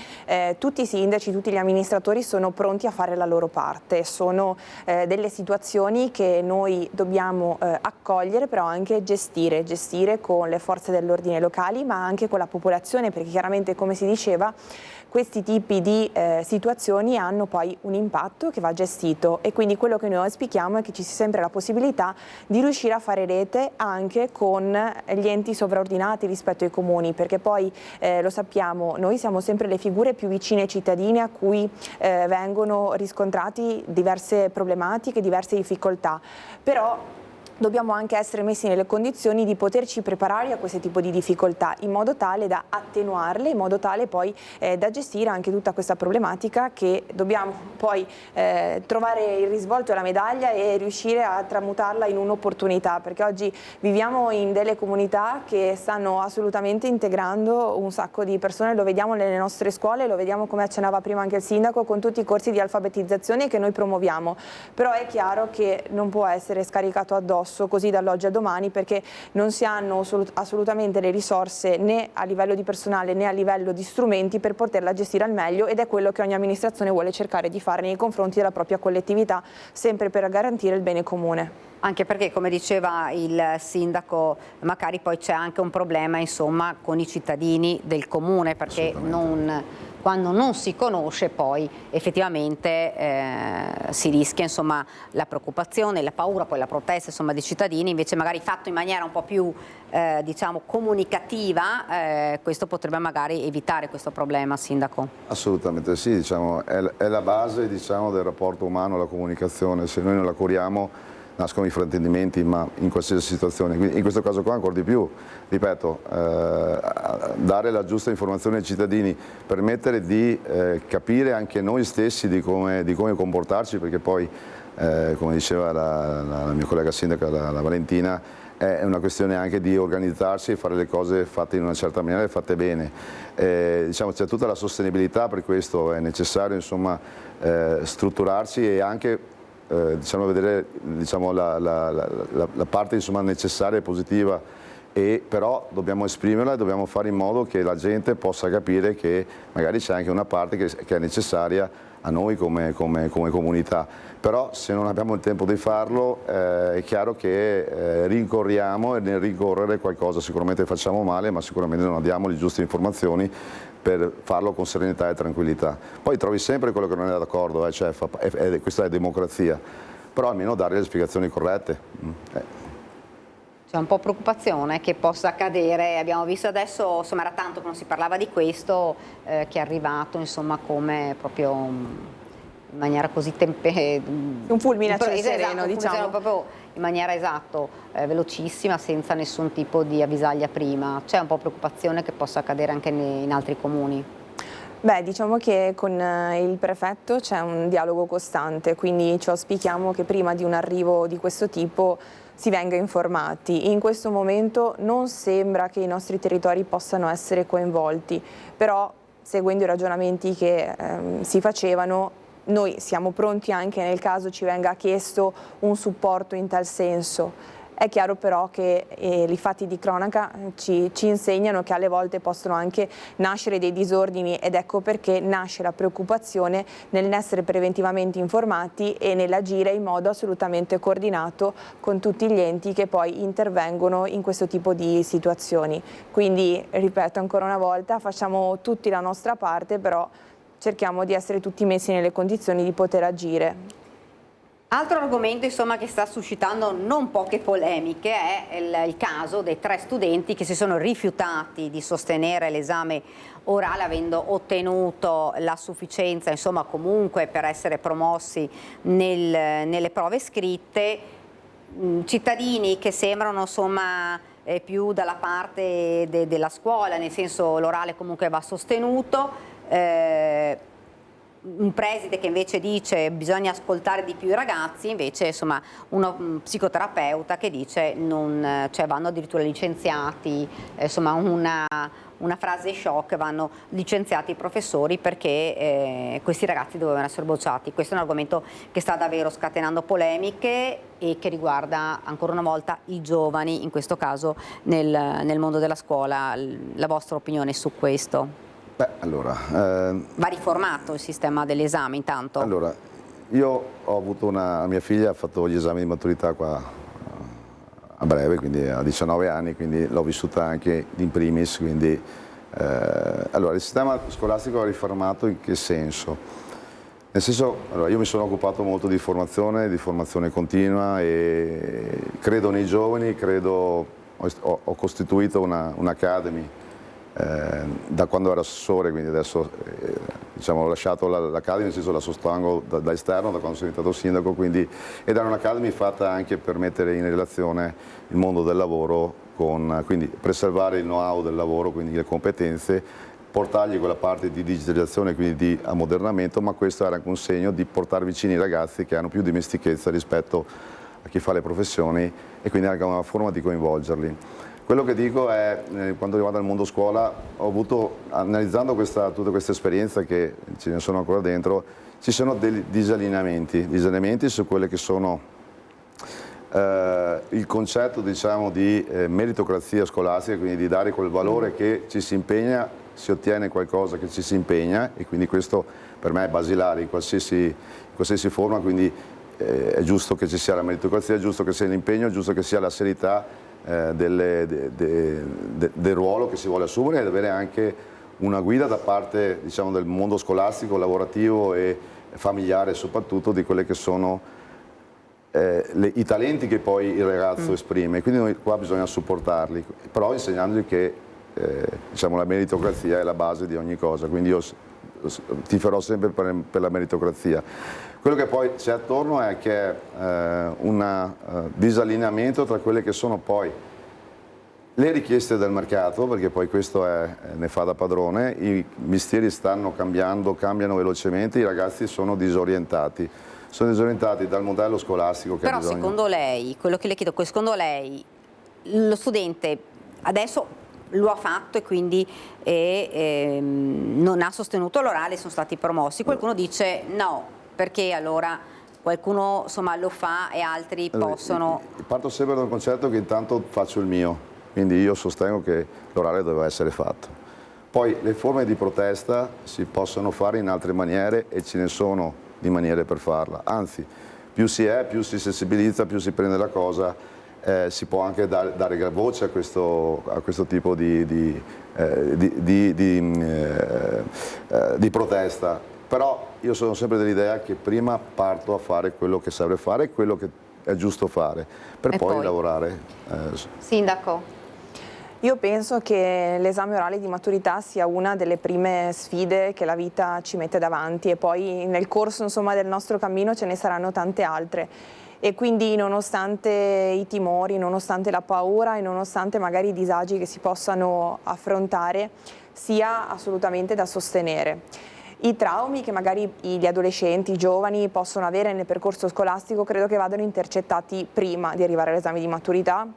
tutti i sindaci, tutti gli amministratori sono pronti a fare la loro parte. Sono delle situazioni che noi dobbiamo accogliere, però anche gestire con le forze dell'ordine locali, ma anche con la popolazione, perché chiaramente, come si diceva, questi tipi di situazioni hanno poi un impatto che va gestito, e quindi quello che noi auspichiamo è che ci sia sempre la possibilità di riuscire a fare rete anche con gli enti sovraordinati rispetto ai comuni, perché poi lo sappiamo, noi siamo sempre le figure più vicine ai cittadini, a cui vengono riscontrati diverse problematiche, diverse difficoltà, però dobbiamo anche essere messi nelle condizioni di poterci preparare a questo tipo di difficoltà, in modo tale da attenuarle, in modo tale poi da gestire anche tutta questa problematica, che dobbiamo poi trovare il risvolto e la medaglia e riuscire a tramutarla in un'opportunità, perché oggi viviamo in delle comunità che stanno assolutamente integrando un sacco di persone, lo vediamo nelle nostre scuole, lo vediamo, come accennava prima anche il sindaco, con tutti i corsi di alfabetizzazione che noi promuoviamo, però è chiaro che non può essere scaricato addosso addosso così dall'oggi al domani, perché non si hanno assolutamente le risorse né a livello di personale né a livello di strumenti per poterla gestire al meglio, ed è quello che ogni amministrazione vuole cercare di fare nei confronti della propria collettività, sempre per garantire il bene comune. Anche perché, come diceva il sindaco Macari, poi c'è anche un problema, insomma, con i cittadini del comune, perché quando non si conosce poi effettivamente si rischia, insomma, la preoccupazione, la paura, poi la protesta, insomma, dei cittadini. Invece magari fatto in maniera un po' più diciamo comunicativa, questo potrebbe magari evitare questo problema, sindaco. Assolutamente sì, diciamo, è la base, diciamo, del rapporto umano, la comunicazione. Se noi non la curiamo nascono i fraintendimenti, ma in qualsiasi situazione. Quindi in questo caso qua ancora di più, ripeto, dare la giusta informazione ai cittadini, permettere di capire anche noi stessi di come comportarci, perché poi, come diceva la mia collega sindaca, la Valentina, è una questione anche di organizzarsi e fare le cose fatte in una certa maniera e fatte bene. Diciamo, c'è tutta la sostenibilità, per questo è necessario, insomma, strutturarsi e anche diciamo, vedere, diciamo, la parte, insomma, necessaria e positiva, però dobbiamo esprimerla e dobbiamo fare in modo che la gente possa capire che magari c'è anche una parte che è necessaria a noi come comunità. Però se non abbiamo il tempo di farlo è chiaro che rincorriamo, e nel rincorrere qualcosa sicuramente facciamo male, ma sicuramente non diamo le giuste informazioni per farlo con serenità e tranquillità. Poi trovi sempre quello che non è d'accordo, cioè questa è democrazia, però almeno dare le spiegazioni corrette. C'è un po' preoccupazione che possa accadere, abbiamo visto adesso, insomma, era tanto che non si parlava di questo, che è arrivato, insomma, come proprio in maniera così un fulmine a cielo sereno, diciamo. Proprio in maniera velocissima, senza nessun tipo di avvisaglia prima. C'è un po' preoccupazione che possa accadere anche in altri comuni? Beh, diciamo che con il prefetto c'è un dialogo costante, quindi ci auspichiamo che prima di un arrivo di questo tipo si venga informati. In questo momento non sembra che i nostri territori possano essere coinvolti, però seguendo i ragionamenti che si facevano, noi siamo pronti anche nel caso ci venga chiesto un supporto in tal senso. È chiaro però che i fatti di cronaca ci insegnano che alle volte possono anche nascere dei disordini, ed ecco perché nasce la preoccupazione nell'essere preventivamente informati e nell'agire in modo assolutamente coordinato con tutti gli enti che poi intervengono in questo tipo di situazioni. Quindi, ripeto ancora una volta, facciamo tutti la nostra parte, però cerchiamo di essere tutti messi nelle condizioni di poter agire. Altro argomento, insomma, che sta suscitando non poche polemiche è il caso dei 3 studenti che si sono rifiutati di sostenere l'esame orale avendo ottenuto la sufficienza, insomma, comunque per essere promossi nelle prove scritte. Cittadini che sembrano, insomma, più dalla parte della scuola, nel senso l'orale comunque va sostenuto. Un preside che invece dice bisogna ascoltare di più i ragazzi, invece, insomma, un psicoterapeuta che dice cioè vanno addirittura licenziati, insomma una frase shock, vanno licenziati i professori perché questi ragazzi dovevano essere bocciati. Questo è un argomento che sta davvero scatenando polemiche e che riguarda ancora una volta i giovani, in questo caso nel mondo della scuola. La vostra opinione su questo? Beh, allora, va riformato il sistema dell'esame intanto? Allora, io ho avuto mia figlia ha fatto gli esami di maturità qua a breve, quindi a 19 anni, quindi l'ho vissuta anche in primis, quindi allora il sistema scolastico va riformato in che senso? Nel senso, allora, io mi sono occupato molto di formazione continua e credo nei giovani, ho costituito un'academy da quando ero assessore, quindi adesso diciamo, ho lasciato l'Academy, nel senso la sostengo da esterno, da quando sono diventato sindaco, quindi, ed era un'Academy fatta anche per mettere in relazione il mondo del lavoro quindi preservare il know-how del lavoro, quindi le competenze, portargli quella parte di digitalizzazione, quindi di ammodernamento, ma questo era anche un segno di portare vicini i ragazzi che hanno più dimestichezza rispetto a chi fa le professioni e quindi anche una forma di coinvolgerli. Quello che dico è, quando riguarda il mondo scuola, ho avuto, analizzando tutta questa esperienza, che ce ne sono ancora dentro, ci sono dei disallineamenti su quelle che sono il concetto diciamo di meritocrazia scolastica, quindi di dare quel valore che ci si impegna, si ottiene qualcosa che ci si impegna, e quindi questo per me è basilare in qualsiasi forma, quindi è giusto che ci sia la meritocrazia, è giusto che sia l'impegno, è giusto che sia la serietà del ruolo che si vuole assumere, ed avere anche una guida da parte diciamo, del mondo scolastico, lavorativo e familiare soprattutto, di quelle che sono i talenti che poi il ragazzo esprime. Quindi noi qua bisogna supportarli, però insegnandogli che diciamo, la meritocrazia è la base di ogni cosa, quindi io tiferò sempre per la meritocrazia. Quello che poi c'è attorno è che è un disallineamento tra quelle che sono poi le richieste del mercato, perché poi questo ne fa da padrone, i mestieri stanno cambiando, cambiano velocemente, i ragazzi sono disorientati dal modello scolastico che Però ha bisogno. secondo lei, quello che le chiedo, secondo lei lo studente adesso lo ha fatto e quindi non ha sostenuto l'orale, sono stati promossi, qualcuno dice no, perché allora qualcuno insomma lo fa e altri possono... Parto sempre dal concetto che intanto faccio il mio, quindi io sostengo che l'orale doveva essere fatto. Poi le forme di protesta si possono fare in altre maniere e ce ne sono di maniere per farla, anzi più si sensibilizza, più si prende la cosa, si può anche dare voce a questo tipo di protesta, però io sono sempre dell'idea che prima parto a fare quello che serve fare, quello che è giusto fare, per poi lavorare. Sindaco? Io penso che l'esame orale di maturità sia una delle prime sfide che la vita ci mette davanti, e poi nel corso insomma, del nostro cammino ce ne saranno tante altre, e quindi nonostante i timori, nonostante la paura e nonostante magari i disagi che si possano affrontare, sia assolutamente da sostenere. I traumi che magari gli adolescenti, i giovani possono avere nel percorso scolastico credo che vadano intercettati prima di arrivare all'esame di maturità,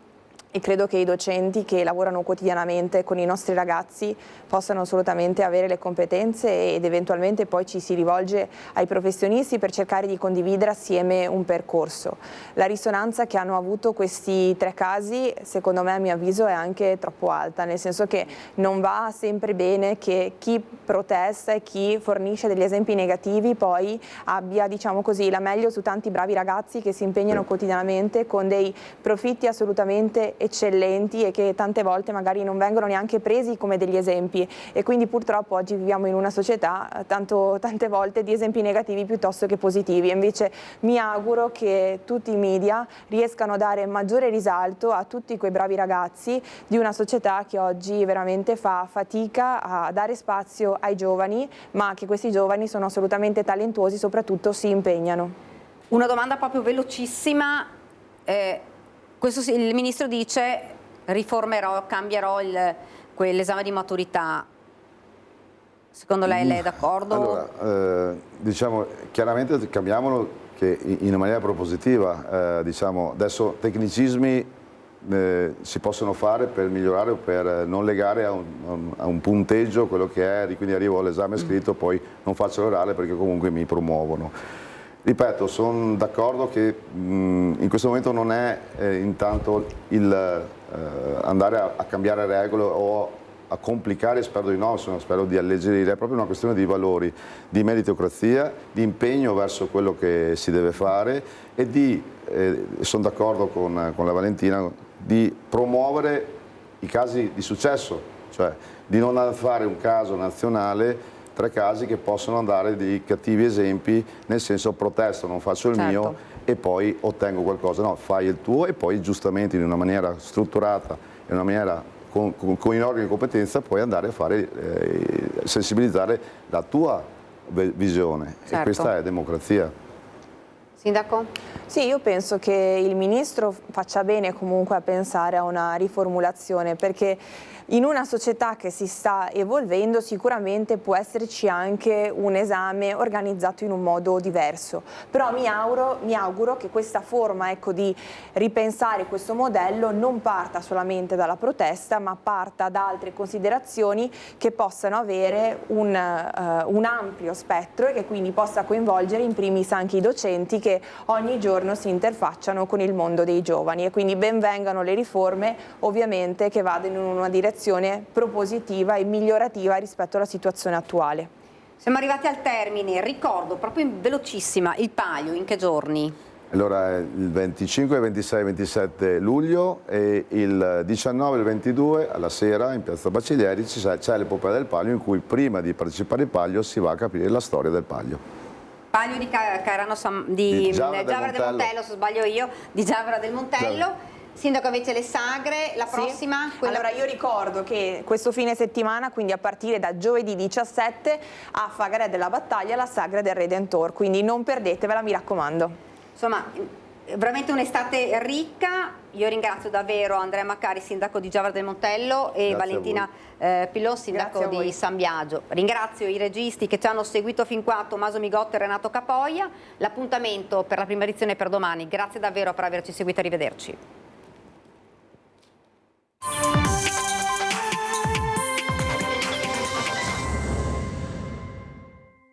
e credo che i docenti che lavorano quotidianamente con i nostri ragazzi possano assolutamente avere le competenze, ed eventualmente poi ci si rivolge ai professionisti per cercare di condividere assieme un percorso. La risonanza che hanno avuto questi 3 casi, secondo me, a mio avviso, è anche troppo alta, nel senso che non va sempre bene che chi protesta e chi fornisce degli esempi negativi poi abbia, diciamo così, la meglio su tanti bravi ragazzi che si impegnano quotidianamente con dei profitti assolutamente eccellenti e che tante volte magari non vengono neanche presi come degli esempi, e quindi purtroppo oggi viviamo in una società tante volte di esempi negativi piuttosto che positivi, e invece mi auguro che tutti i media riescano a dare maggiore risalto a tutti quei bravi ragazzi di una società che oggi veramente fa fatica a dare spazio ai giovani, ma che questi giovani sono assolutamente talentuosi, soprattutto si impegnano. Una domanda proprio velocissima. Il Ministro dice riformerò, cambierò quell'esame di maturità. Secondo lei è d'accordo? Allora, diciamo, chiaramente cambiamolo che in maniera propositiva. Diciamo, adesso tecnicismi si possono fare per migliorare o per non legare a un punteggio quello che è, quindi arrivo all'esame scritto, poi non faccio l'orale perché comunque mi promuovono. Ripeto, sono d'accordo che in questo momento non è intanto andare a cambiare regole o a complicare, spero di no, spero di alleggerire, è proprio una questione di valori, di meritocrazia, di impegno verso quello che si deve fare, e sono d'accordo con la Valentina, di promuovere i casi di successo, cioè di non fare un caso nazionale, 3 casi che possono andare di cattivi esempi, nel senso protesto, non faccio il mio e poi ottengo qualcosa. No, fai il tuo e poi giustamente in una maniera strutturata, in una maniera con i organi di competenza puoi andare a fare, sensibilizzare la tua visione. E questa è democrazia. Sindaco? Sì, io penso che il Ministro faccia bene comunque a pensare a una riformulazione, perché In una società che si sta evolvendo sicuramente può esserci anche un esame organizzato in un modo diverso, però mi auguro che questa forma, ecco, di ripensare questo modello non parta solamente dalla protesta, ma parta da altre considerazioni che possano avere un ampio spettro e che quindi possa coinvolgere in primis anche i docenti che ogni giorno si interfacciano con il mondo dei giovani, e quindi ben vengano le riforme ovviamente che vadano in una direzione propositiva e migliorativa rispetto alla situazione attuale. Siamo arrivati al termine, ricordo proprio in velocissima il Palio, in che giorni? Allora il 25, 26 e 27 luglio e il 19 e il 22 alla sera in Piazza Bacilieri c'è l'epopea del Palio, in cui prima di partecipare al Palio si va a capire la storia del Palio. Palio di Giavara del Montello, se sbaglio io, di Giavara del Montello. Sindaco, invece le sagre, la prossima? Allora io ricordo che questo fine settimana, quindi a partire da giovedì 17, a Fagare della Battaglia la sagra del Redentor, quindi non perdetevela, mi raccomando. Insomma, veramente un'estate ricca. Io ringrazio davvero Andrea Maccari, sindaco di Giavara del Montello, e Grazie Valentina Pillò, sindaco di San Biagio. Ringrazio i registi che ci hanno seguito fin qua, Tommaso Migotto e Renato Capoia. L'appuntamento per la prima edizione per domani. Grazie davvero per averci seguito, arrivederci.